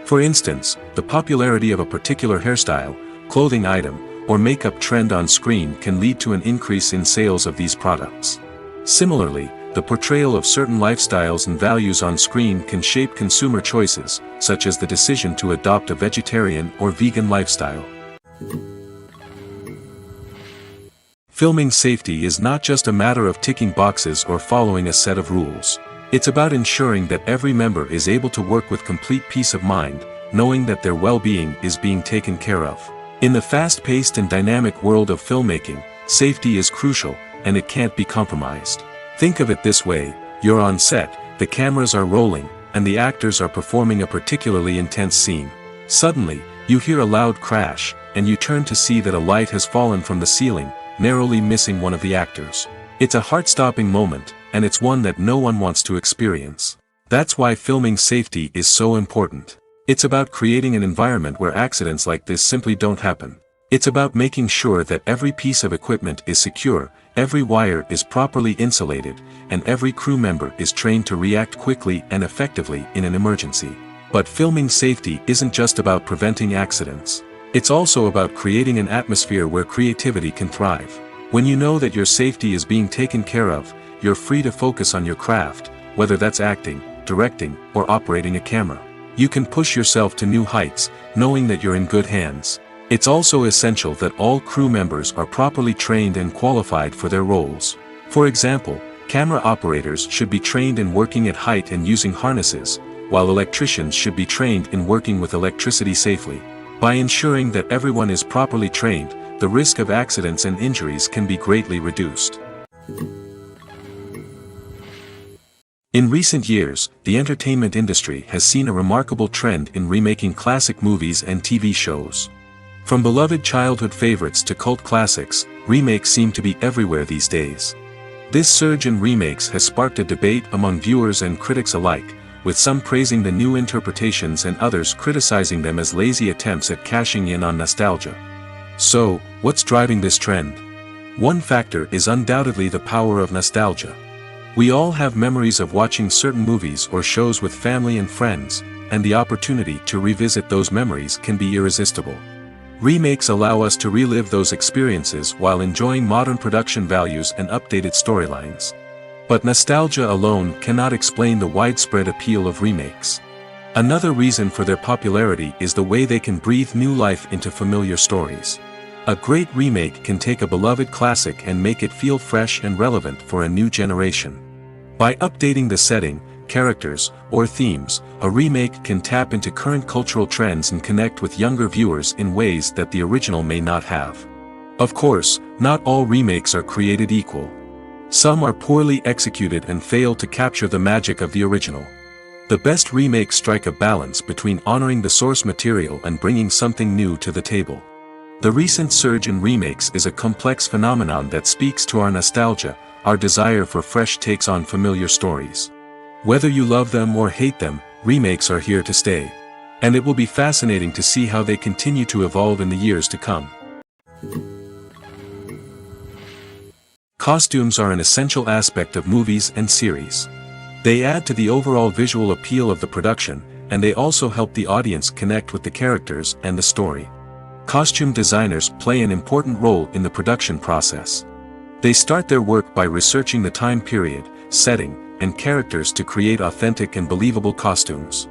For instance, the popularity of a particular hairstyle, clothing item, or makeup trend on screen can lead to an increase in sales of these products. Similarly, the portrayal of certain lifestyles and values on screen can shape consumer choices, such as the decision to adopt a vegetarian or vegan lifestyle. Filming safety is not just a matter of ticking boxes or following a set of rules. It's about ensuring that every member is able to work with complete peace of mind, knowing that their well-being is being taken care of. In the fast-paced and dynamic world of filmmaking, safety is crucial, and it can't be compromised. Think of it this way: you're on set, the cameras are rolling, and the actors are performing a particularly intense scene. Suddenly, you hear a loud crash, and you turn to see that a light has fallen from the ceiling, narrowly missing one of the actors. It's a heart-stopping moment, and it's one that no one wants to experience. That's why filming safety is so important. It's about creating an environment where accidents like this simply don't happen. It's about making sure that every piece of equipment is secure, every wire is properly insulated, and every crew member is trained to react quickly and effectively in an emergency. But filming safety isn't just about preventing accidents. It's also about creating an atmosphere where creativity can thrive. When you know that your safety is being taken care of, you're free to focus on your craft, whether that's acting, directing, or operating a camera. You can push yourself to new heights, knowing that you're in good hands. It's also essential that all crew members are properly trained and qualified for their roles. For example, camera operators should be trained in working at height and using harnesses, while electricians should be trained in working with electricity safely. By ensuring that everyone is properly trained, the risk of accidents and injuries can be greatly reduced. In recent years, the entertainment industry has seen a remarkable trend in remaking classic movies and TV shows. From beloved childhood favorites to cult classics, remakes seem to be everywhere these days. This surge in remakes has sparked a debate among viewers and critics alike, with some praising the new interpretations and others criticizing them as lazy attempts at cashing in on nostalgia. So, what's driving this trend? One factor is undoubtedly the power of nostalgia. We all have memories of watching certain movies or shows with family and friends, and the opportunity to revisit those memories can be irresistible. Remakes allow us to relive those experiences while enjoying modern production values and updated storylines. But nostalgia alone cannot explain the widespread appeal of remakes. Another reason for their popularity is the way they can breathe new life into familiar stories. A great remake can take a beloved classic and make it feel fresh and relevant for a new generation. By updating the setting, characters, or themes, a remake can tap into current cultural trends and connect with younger viewers in ways that the original may not have. Of course, not all remakes are created equal. Some are poorly executed and fail to capture the magic of the original. The best remakes strike a balance between honoring the source material and bringing something new to the table. The recent surge in remakes is a complex phenomenon that speaks to our nostalgia, our desire for fresh takes on familiar stories. Whether you love them or hate them, remakes are here to stay. And it will be fascinating to see how they continue to evolve in the years to come. Costumes are an essential aspect of movies and series. They add to the overall visual appeal of the production, and they also help the audience connect with the characters and the story. Costume designers play an important role in the production process. They start their work by researching the time period, setting, and characters to create authentic and believable costumes.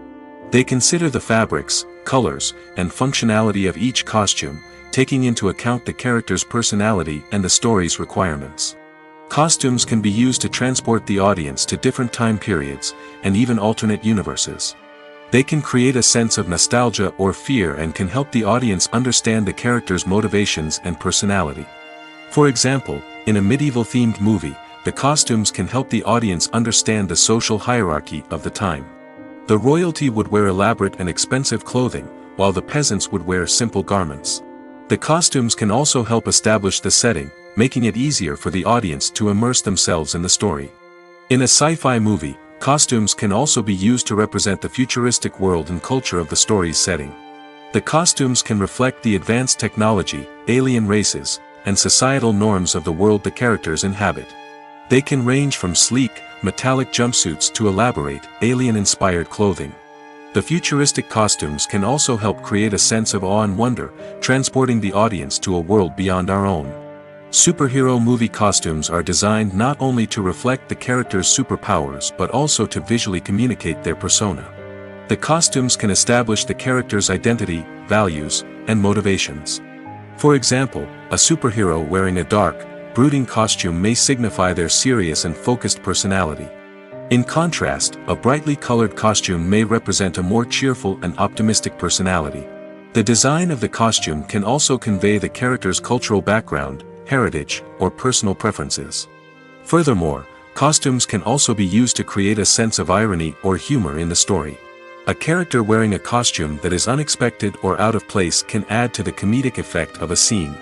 They consider the fabrics, colors, and functionality of each costume, taking into account the character's personality and the story's requirements. Costumes can be used to transport the audience to different time periods, and even alternate universes. They can create a sense of nostalgia or fear and can help the audience understand the character's motivations and personality. For example, in a medieval-themed movie, the costumes can help the audience understand the social hierarchy of the time. The royalty would wear elaborate and expensive clothing, while the peasants would wear simple garments. The costumes can also help establish the setting, making it easier for the audience to immerse themselves in the story. In a sci-fi movie, costumes can also be used to represent the futuristic world and culture of the story's setting. The costumes can reflect the advanced technology, alien races, and societal norms of the world the characters inhabit. They can range from sleek, metallic jumpsuits to elaborate, alien-inspired clothing. The futuristic costumes can also help create a sense of awe and wonder, transporting the audience to a world beyond our own. Superhero movie costumes are designed not only to reflect the character's superpowers but also to visually communicate their persona. The costumes can establish the character's identity, values, and motivations. For example, a superhero wearing a dark, brooding costume may signify their serious and focused personality. In contrast, a brightly colored costume may represent a more cheerful and optimistic personality. The design of the costume can also convey the character's cultural background, heritage, or personal preferences. Furthermore, costumes can also be used to create a sense of irony or humor in the story. A character wearing a costume that is unexpected or out of place can add to the comedic effect of a scene.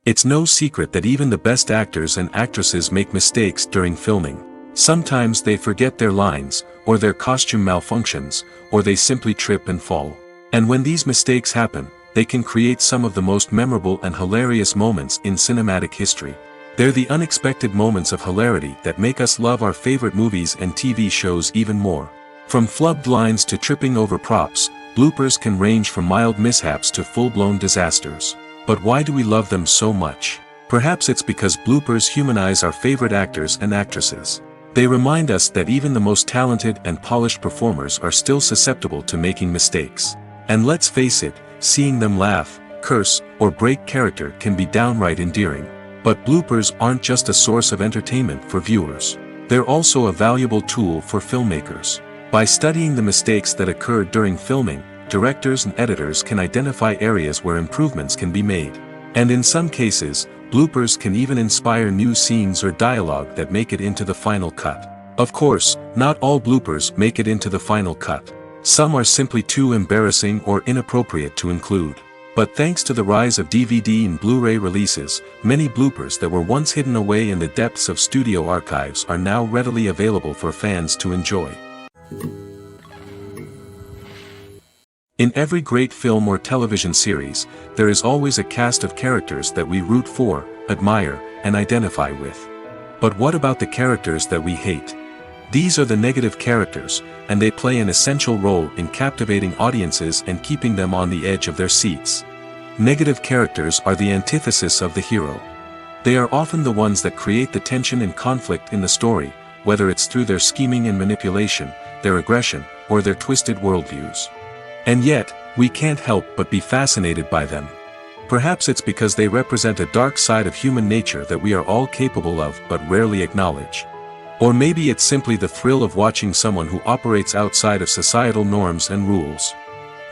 It's no secret that even the best actors and actresses make mistakes during filming. Sometimes they forget their lines, or their costume malfunctions, or they simply trip and fall. And when these mistakes happen, they can create some of the most memorable and hilarious moments in cinematic history. They're the unexpected moments of hilarity that make us love our favorite movies and TV shows even more. From flubbed lines to tripping over props, bloopers can range from mild mishaps to full-blown disasters. But why do we love them so much? Perhaps it's because bloopers humanize our favorite actors and actresses. They remind us that even the most talented and polished performers are still susceptible to making mistakes. And let's face it, seeing them laugh, curse, or break character can be downright endearing. But bloopers aren't just a source of entertainment for viewers. They're also a valuable tool for filmmakers. By studying the mistakes that occurred during filming, directors and editors can identify areas where improvements can be made. And in some cases, bloopers can even inspire new scenes or dialogue that make it into the final cut. Of course, not all bloopers make it into the final cut. Some are simply too embarrassing or inappropriate to include. But thanks to the rise of DVD and Blu-ray releases, many bloopers that were once hidden away in the depths of studio archives are now readily available for fans to enjoy. In every great film or television series, there is always a cast of characters that we root for, admire, and identify with. But what about the characters that we hate? These are the negative characters, and they play an essential role in captivating audiences and keeping them on the edge of their seats. Negative characters are the antithesis of the hero. They are often the ones that create the tension and conflict in the story, whether it's through their scheming and manipulation, their aggression, or their twisted worldviews. And yet, we can't help but be fascinated by them. Perhaps it's because they represent a dark side of human nature that we are all capable of but rarely acknowledge. Or maybe it's simply the thrill of watching someone who operates outside of societal norms and rules.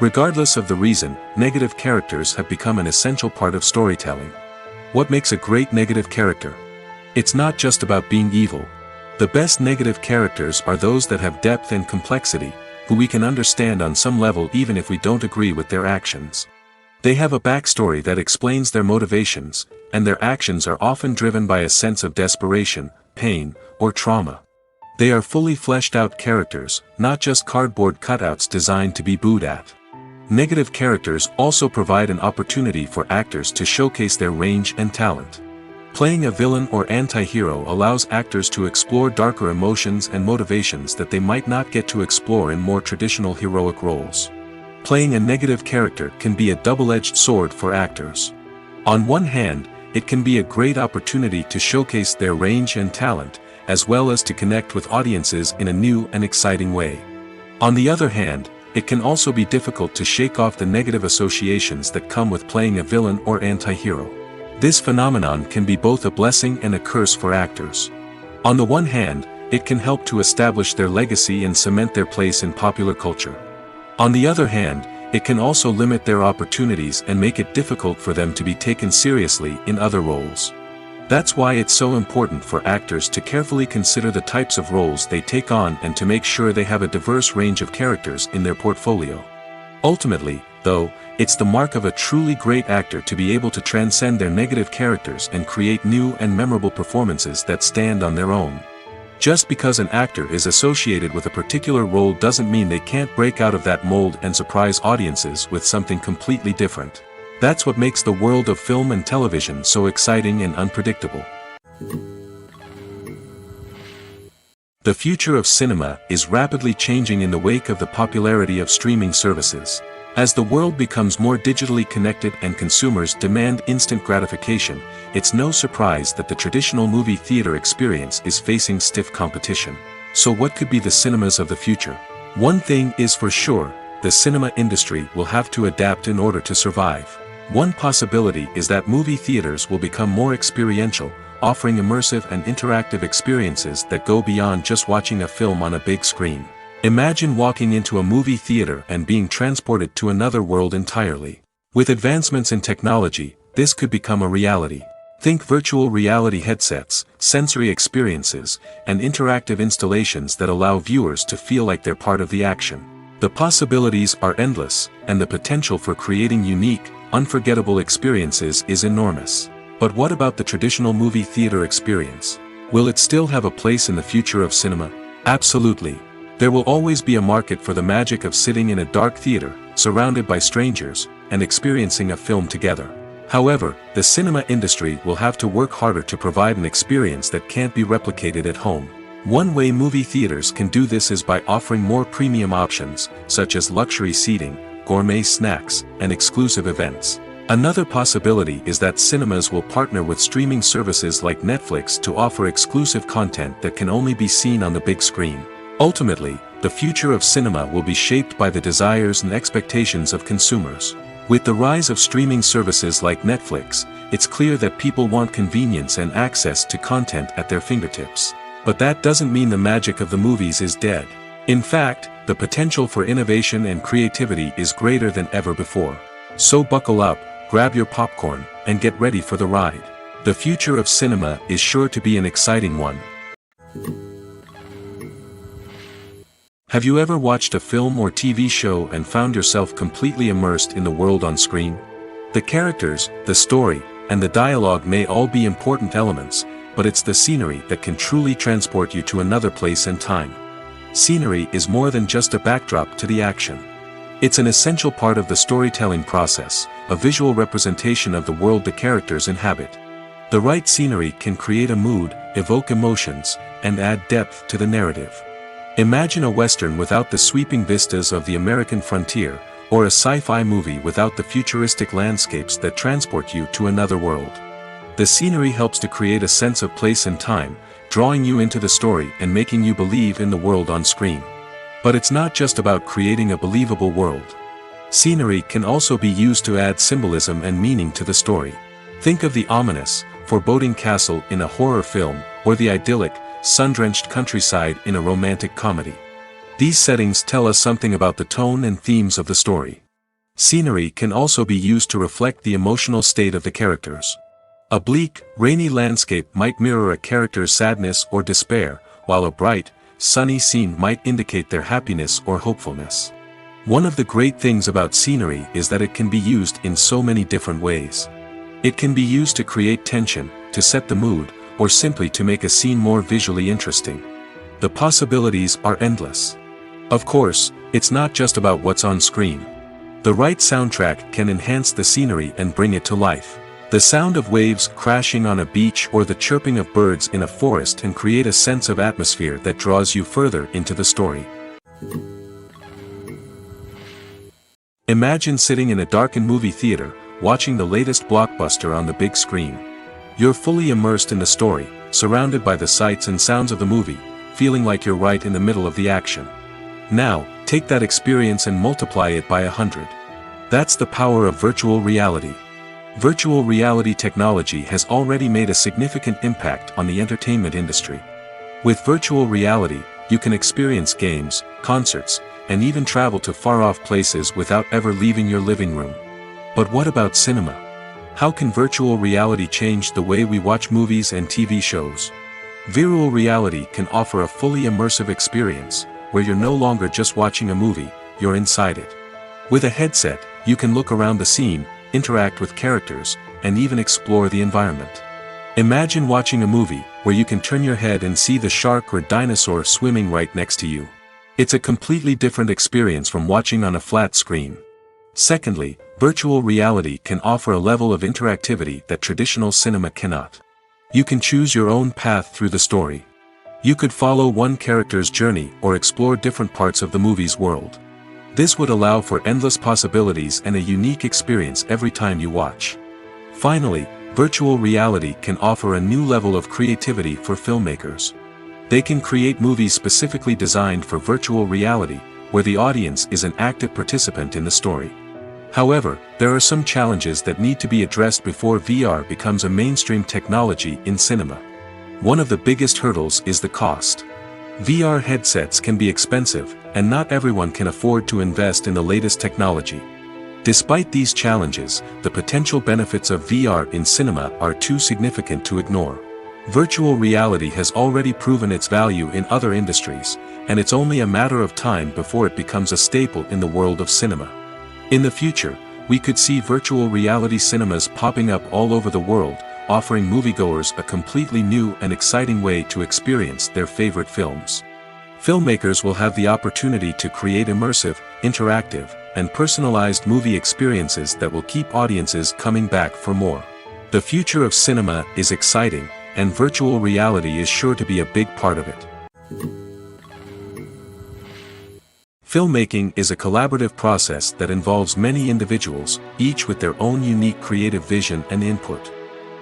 Regardless of the reason, negative characters have become an essential part of storytelling. What makes a great negative character? It's not just about being evil. The best negative characters are those that have depth and complexity, who we can understand on some level even if we don't agree with their actions. They have a backstory that explains their motivations, and their actions are often driven by a sense of desperation, pain, or trauma. They are fully fleshed out characters, not just cardboard cutouts designed to be booed at. Negative characters also provide an opportunity for actors to showcase their range and talent. Playing a villain or anti-hero allows actors to explore darker emotions and motivations that they might not get to explore in more traditional heroic roles. Playing a negative character can be a double-edged sword for actors. On one hand, it can be a great opportunity to showcase their range and talent, as well as to connect with audiences in a new and exciting way. On the other hand, it can also be difficult to shake off the negative associations that come with playing a villain or anti-hero. This phenomenon can be both a blessing and a curse for actors. On the one hand, it can help to establish their legacy and cement their place in popular culture. On the other hand, it can also limit their opportunities and make it difficult for them to be taken seriously in other roles. That's why it's so important for actors to carefully consider the types of roles they take on and to make sure they have a diverse range of characters in their portfolio. Ultimately, though, it's the mark of a truly great actor to be able to transcend their negative characters and create new and memorable performances that stand on their own. Just because an actor is associated with a particular role doesn't mean they can't break out of that mold and surprise audiences with something completely different. That's what makes the world of film and television so exciting and unpredictable. The future of cinema is rapidly changing in the wake of the popularity of streaming services. As the world becomes more digitally connected and consumers demand instant gratification, it's no surprise that the traditional movie theater experience is facing stiff competition. So what could be the cinemas of the future? One thing is for sure, the cinema industry will have to adapt in order to survive. One possibility is that movie theaters will become more experiential, offering immersive and interactive experiences that go beyond just watching a film on a big screen. Imagine walking into a movie theater and being transported to another world entirely. With advancements in technology, this could become a reality. Think virtual reality headsets, sensory experiences, and interactive installations that allow viewers to feel like they're part of the action. The possibilities are endless, and the potential for creating unique, unforgettable experiences is enormous. But what about the traditional movie theater experience? Will it still have a place in the future of cinema? Absolutely. There will always be a market for the magic of sitting in a dark theater, surrounded by strangers, and experiencing a film together. However, the cinema industry will have to work harder to provide an experience that can't be replicated at home. One way movie theaters can do this is by offering more premium options, such as luxury seating, gourmet snacks, and exclusive events. Another possibility is that cinemas will partner with streaming services like Netflix to offer exclusive content that can only be seen on the big screen. Ultimately, the future of cinema will be shaped by the desires and expectations of consumers. With the rise of streaming services like Netflix, it's clear that people want convenience and access to content at their fingertips. But that doesn't mean the magic of the movies is dead. In fact, the potential for innovation and creativity is greater than ever before. So buckle up, grab your popcorn, and get ready for the ride. The future of cinema is sure to be an exciting one. Have you ever watched a film or TV show and found yourself completely immersed in the world on screen? The characters, the story, and the dialogue may all be important elements, but it's the scenery that can truly transport you to another place and time. Scenery is more than just a backdrop to the action. It's an essential part of the storytelling process, a visual representation of the world the characters inhabit. The right scenery can create a mood, evoke emotions, and add depth to the narrative. Imagine a Western without the sweeping vistas of the American frontier, or a sci-fi movie without the futuristic landscapes that transport you to another world. The scenery helps to create a sense of place and time, drawing you into the story and making you believe in the world on screen. But it's not just about creating a believable world. Scenery can also be used to add symbolism and meaning to the story. Think of the ominous, foreboding castle in a horror film, or the idyllic, sun-drenched countryside in a romantic comedy. These settings tell us something about the tone and themes of the story. Scenery can also be used to reflect the emotional state of the characters. A bleak, rainy landscape might mirror a character's sadness or despair, while a bright, sunny scene might indicate their happiness or hopefulness. One of the great things about scenery is that it can be used in so many different ways. It can be used to create tension, to set the mood, or simply to make a scene more visually interesting. The possibilities are endless. Of course, it's not just about what's on screen. The right soundtrack can enhance the scenery and bring it to life. The sound of waves crashing on a beach or the chirping of birds in a forest can create a sense of atmosphere that draws you further into the story. Imagine sitting in a darkened movie theater, watching the latest blockbuster on the big screen. You're fully immersed in the story, surrounded by the sights and sounds of the movie, feeling like you're right in the middle of the action. Now, take that experience and multiply it by 100. That's the power of virtual reality. Virtual reality technology has already made a significant impact on the entertainment industry. With virtual reality, you can experience games, concerts, and even travel to far-off places without ever leaving your living room. But what about cinema? How can virtual reality change the way we watch movies and TV shows? Virtual reality can offer a fully immersive experience, where you're no longer just watching a movie, you're inside it. With a headset, you can look around the scene, interact with characters, and even explore the environment. Imagine watching a movie, where you can turn your head and see the shark or dinosaur swimming right next to you. It's a completely different experience from watching on a flat screen. Secondly, virtual reality can offer a level of interactivity that traditional cinema cannot. You can choose your own path through the story. You could follow one character's journey or explore different parts of the movie's world. This would allow for endless possibilities and a unique experience every time you watch. Finally, virtual reality can offer a new level of creativity for filmmakers. They can create movies specifically designed for virtual reality, where the audience is an active participant in the story. However, there are some challenges that need to be addressed before VR becomes a mainstream technology in cinema. One of the biggest hurdles is the cost. VR headsets can be expensive, and not everyone can afford to invest in the latest technology. Despite these challenges, the potential benefits of VR in cinema are too significant to ignore. Virtual reality has already proven its value in other industries, and it's only a matter of time before it becomes a staple in the world of cinema. In the future, we could see virtual reality cinemas popping up all over the world, offering moviegoers a completely new and exciting way to experience their favorite films. Filmmakers will have the opportunity to create immersive, interactive, and personalized movie experiences that will keep audiences coming back for more. The future of cinema is exciting, and virtual reality is sure to be a big part of it. Filmmaking is a collaborative process that involves many individuals, each with their own unique creative vision and input.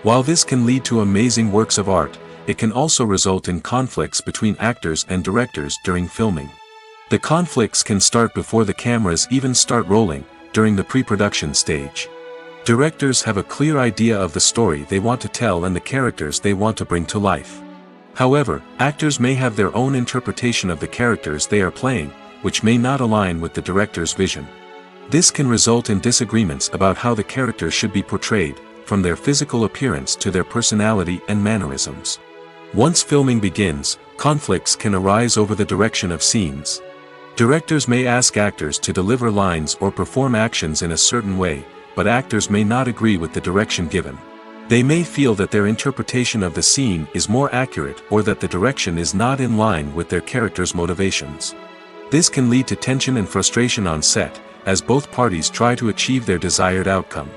While this can lead to amazing works of art, it can also result in conflicts between actors and directors during filming. The conflicts can start before the cameras even start rolling, during the pre-production stage. Directors have a clear idea of the story they want to tell and the characters they want to bring to life. However, actors may have their own interpretation of the characters they are playing, which may not align with the director's vision. This can result in disagreements about how the characters should be portrayed, from their physical appearance to their personality and mannerisms. Once filming begins, conflicts can arise over the direction of scenes. Directors may ask actors to deliver lines or perform actions in a certain way, but actors may not agree with the direction given. They may feel that their interpretation of the scene is more accurate or that the direction is not in line with their character's motivations. This can lead to tension and frustration on set, as both parties try to achieve their desired outcome.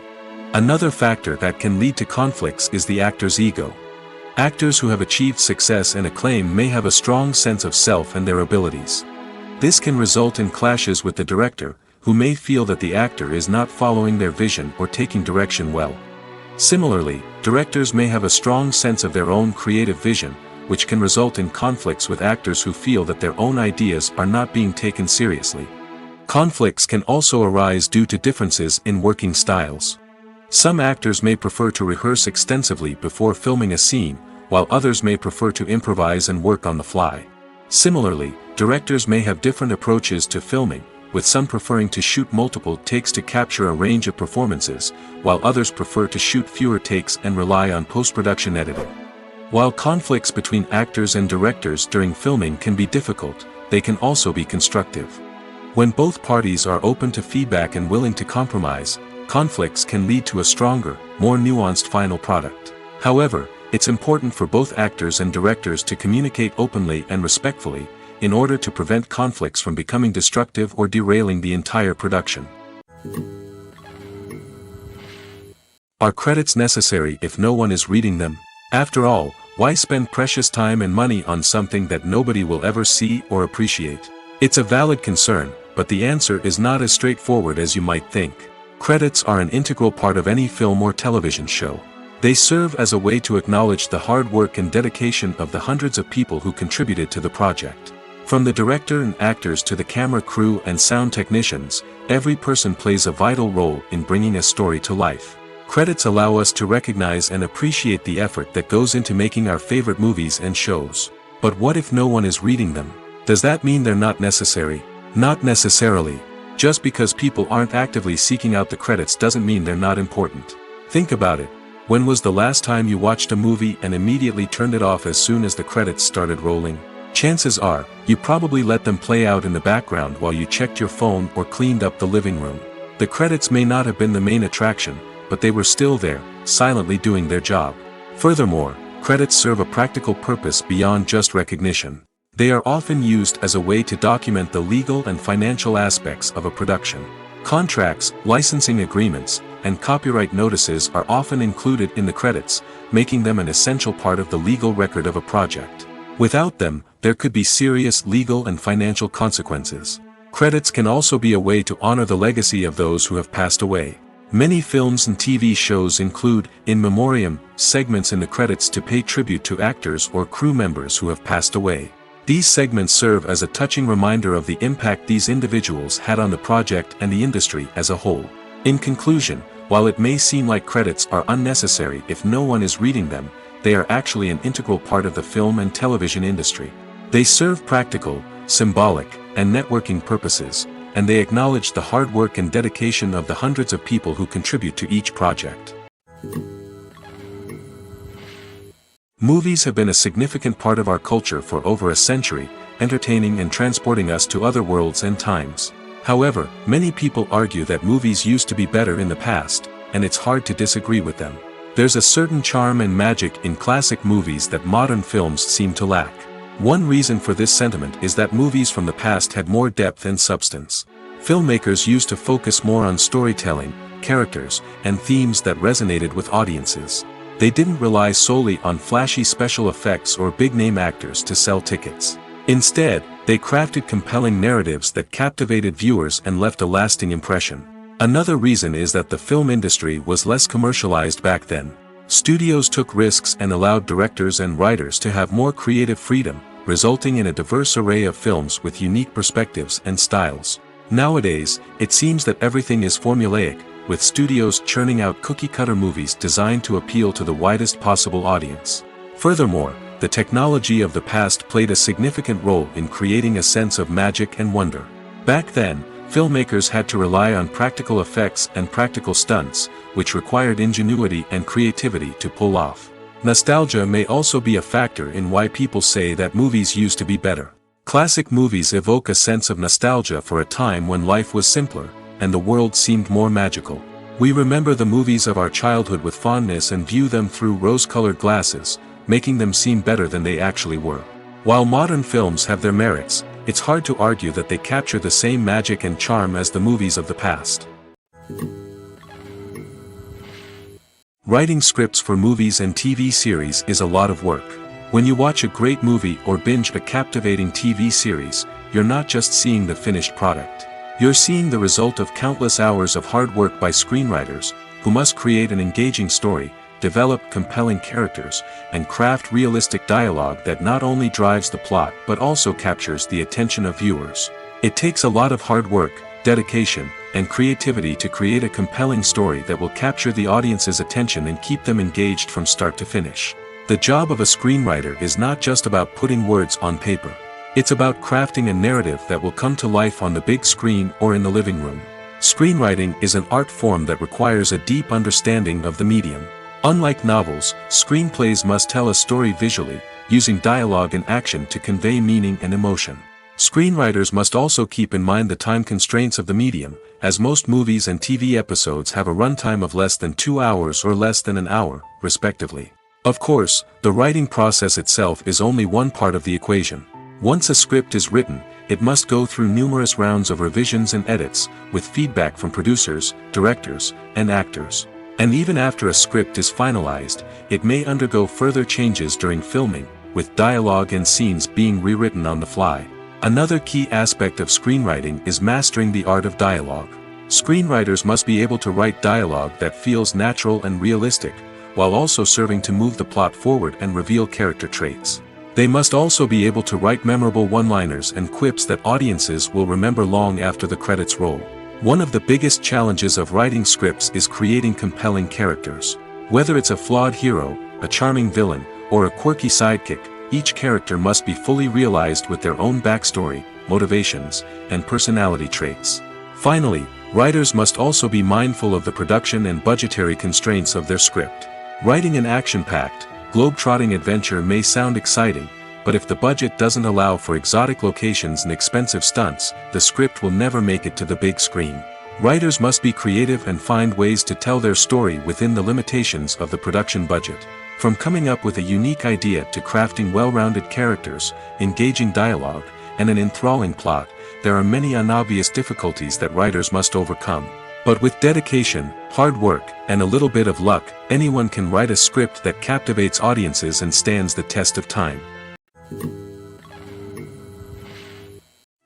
Another factor that can lead to conflicts is the actor's ego. Actors who have achieved success and acclaim may have a strong sense of self and their abilities. This can result in clashes with the director, who may feel that the actor is not following their vision or taking direction well. Similarly, directors may have a strong sense of their own creative vision, which can result in conflicts with actors who feel that their own ideas are not being taken seriously. Conflicts can also arise due to differences in working styles. Some actors may prefer to rehearse extensively before filming a scene, while others may prefer to improvise and work on the fly. Similarly, directors may have different approaches to filming, with some preferring to shoot multiple takes to capture a range of performances, while others prefer to shoot fewer takes and rely on post-production editing. While conflicts between actors and directors during filming can be difficult, they can also be constructive. When both parties are open to feedback and willing to compromise, conflicts can lead to a stronger, more nuanced final product. However, it's important for both actors and directors to communicate openly and respectfully, in order to prevent conflicts from becoming destructive or derailing the entire production. Are credits necessary if no one is reading them? After all, why spend precious time and money on something that nobody will ever see or appreciate? It's a valid concern, but the answer is not as straightforward as you might think. Credits are an integral part of any film or television show. They serve as a way to acknowledge the hard work and dedication of the hundreds of people who contributed to the project. From the director and actors to the camera crew and sound technicians, every person plays a vital role in bringing a story to life. Credits allow us to recognize and appreciate the effort that goes into making our favorite movies and shows. But what if no one is reading them? Does that mean they're not necessary? Not necessarily. Just because people aren't actively seeking out the credits doesn't mean they're not important. Think about it. When was the last time you watched a movie and immediately turned it off as soon as the credits started rolling? Chances are, you probably let them play out in the background while you checked your phone or cleaned up the living room. The credits may not have been the main attraction, but they were still there, silently doing their job. Furthermore, credits serve a practical purpose beyond just recognition. They are often used as a way to document the legal and financial aspects of a production. Contracts, licensing agreements, and copyright notices are often included in the credits, making them an essential part of the legal record of a project. Without them, there could be serious legal and financial consequences. Credits can also be a way to honor the legacy of those who have passed away. Many films and TV shows include, in memoriam, segments in the credits to pay tribute to actors or crew members who have passed away. These segments serve as a touching reminder of the impact these individuals had on the project and the industry as a whole. In conclusion, while it may seem like credits are unnecessary if no one is reading them, they are actually an integral part of the film and television industry. They serve practical, symbolic, and networking purposes, and they acknowledge the hard work and dedication of the hundreds of people who contribute to each project. Movies have been a significant part of our culture for over a century, entertaining and transporting us to other worlds and times. However, many people argue that movies used to be better in the past, and it's hard to disagree with them. There's a certain charm and magic in classic movies that modern films seem to lack. One reason for this sentiment is that movies from the past had more depth and substance. Filmmakers used to focus more on storytelling, characters, and themes that resonated with audiences. They didn't rely solely on flashy special effects or big-name actors to sell tickets. Instead, they crafted compelling narratives that captivated viewers and left a lasting impression. Another reason is that the film industry was less commercialized back then. Studios took risks and allowed directors and writers to have more creative freedom, resulting in a diverse array of films with unique perspectives and styles. Nowadays, it seems that everything is formulaic, with studios churning out cookie-cutter movies designed to appeal to the widest possible audience. Furthermore, the technology of the past played a significant role in creating a sense of magic and wonder. Back then, filmmakers had to rely on practical effects and practical stunts, which required ingenuity and creativity to pull off. Nostalgia may also be a factor in why people say that movies used to be better. Classic movies evoke a sense of nostalgia for a time when life was simpler, and the world seemed more magical. We remember the movies of our childhood with fondness and view them through rose-colored glasses, making them seem better than they actually were. While modern films have their merits, it's hard to argue that they capture the same magic and charm as the movies of the past. Writing scripts for movies and TV series is a lot of work. When you watch a great movie or binge a captivating TV series, you're not just seeing the finished product. You're seeing the result of countless hours of hard work by screenwriters, who must create an engaging story, develop compelling characters, and craft realistic dialogue that not only drives the plot but also captures the attention of viewers. It takes a lot of hard work, dedication, and creativity to create a compelling story that will capture the audience's attention and keep them engaged from start to finish. The job of a screenwriter is not just about putting words on paper. It's about crafting a narrative that will come to life on the big screen or in the living room. Screenwriting is an art form that requires a deep understanding of the medium. Unlike novels, screenplays must tell a story visually, using dialogue and action to convey meaning and emotion. Screenwriters must also keep in mind the time constraints of the medium, as most movies and TV episodes have a runtime of less than 2 hours or less than an hour, respectively. Of course, the writing process itself is only one part of the equation. Once a script is written, it must go through numerous rounds of revisions and edits, with feedback from producers, directors, and actors. And even after a script is finalized, it may undergo further changes during filming, with dialogue and scenes being rewritten on the fly. Another key aspect of screenwriting is mastering the art of dialogue. Screenwriters must be able to write dialogue that feels natural and realistic, while also serving to move the plot forward and reveal character traits. They must also be able to write memorable one-liners and quips that audiences will remember long after the credits roll. One of the biggest challenges of writing scripts is creating compelling characters. Whether it's a flawed hero, a charming villain, or a quirky sidekick, each character must be fully realized with their own backstory, motivations, and personality traits. Finally, writers must also be mindful of the production and budgetary constraints of their script. Writing an action-packed, globe-trotting adventure may sound exciting, but if the budget doesn't allow for exotic locations and expensive stunts, the script will never make it to the big screen. Writers must be creative and find ways to tell their story within the limitations of the production budget. From coming up with a unique idea to crafting well-rounded characters, engaging dialogue, and an enthralling plot, there are many unobvious difficulties that writers must overcome. But with dedication, hard work, and a little bit of luck, anyone can write a script that captivates audiences and stands the test of time.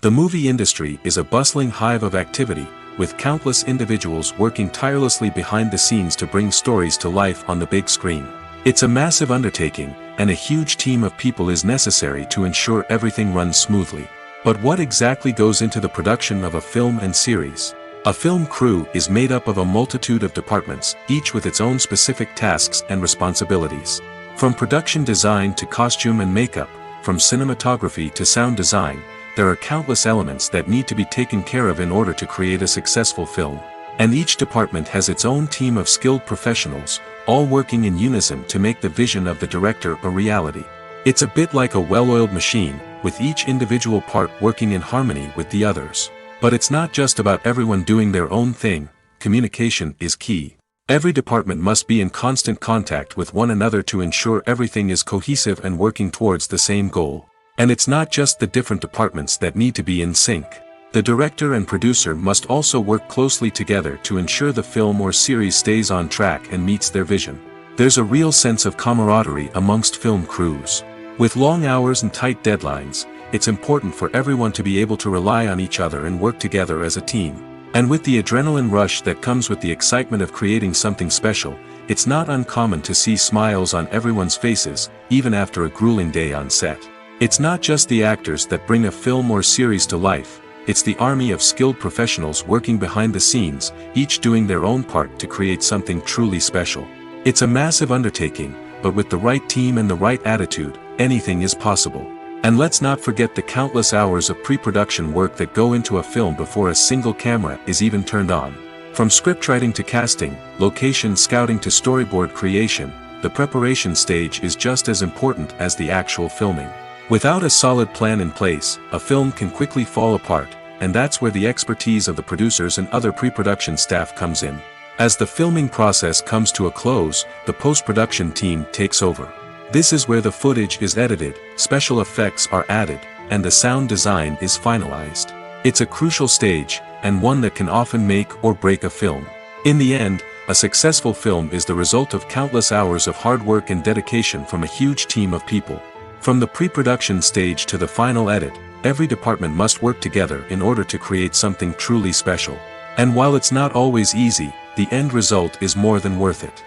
The movie industry is a bustling hive of activity, with countless individuals working tirelessly behind the scenes to bring stories to life on the big screen. It's a massive undertaking, and a huge team of people is necessary to ensure everything runs smoothly. But what exactly goes into the production of a film and series? A film crew is made up of a multitude of departments, each with its own specific tasks and responsibilities. From production design to costume and makeup, from cinematography to sound design, there are countless elements that need to be taken care of in order to create a successful film. And each department has its own team of skilled professionals, all working in unison to make the vision of the director a reality. It's a bit like a well-oiled machine, with each individual part working in harmony with the others. But it's not just about everyone doing their own thing. Communication is key. Every department must be in constant contact with one another to ensure everything is cohesive and working towards the same goal. And it's not just the different departments that need to be in sync. The director and producer must also work closely together to ensure the film or series stays on track and meets their vision. There's a real sense of camaraderie amongst film crews. With long hours and tight deadlines, it's important for everyone to be able to rely on each other and work together as a team. And with the adrenaline rush that comes with the excitement of creating something special, it's not uncommon to see smiles on everyone's faces, even after a grueling day on set. It's not just the actors that bring a film or series to life, it's the army of skilled professionals working behind the scenes, each doing their own part to create something truly special. It's a massive undertaking, but with the right team and the right attitude, anything is possible. And let's not forget the countless hours of pre-production work that go into a film before a single camera is even turned on. From scriptwriting to casting, location scouting to storyboard creation, the preparation stage is just as important as the actual filming. Without a solid plan in place, a film can quickly fall apart, and that's where the expertise of the producers and other pre-production staff comes in. As the filming process comes to a close, the post-production team takes over. This is where the footage is edited, special effects are added, and the sound design is finalized. It's a crucial stage, and one that can often make or break a film. In the end, a successful film is the result of countless hours of hard work and dedication from a huge team of people. From the pre-production stage to the final edit, every department must work together in order to create something truly special. And while it's not always easy, the end result is more than worth it.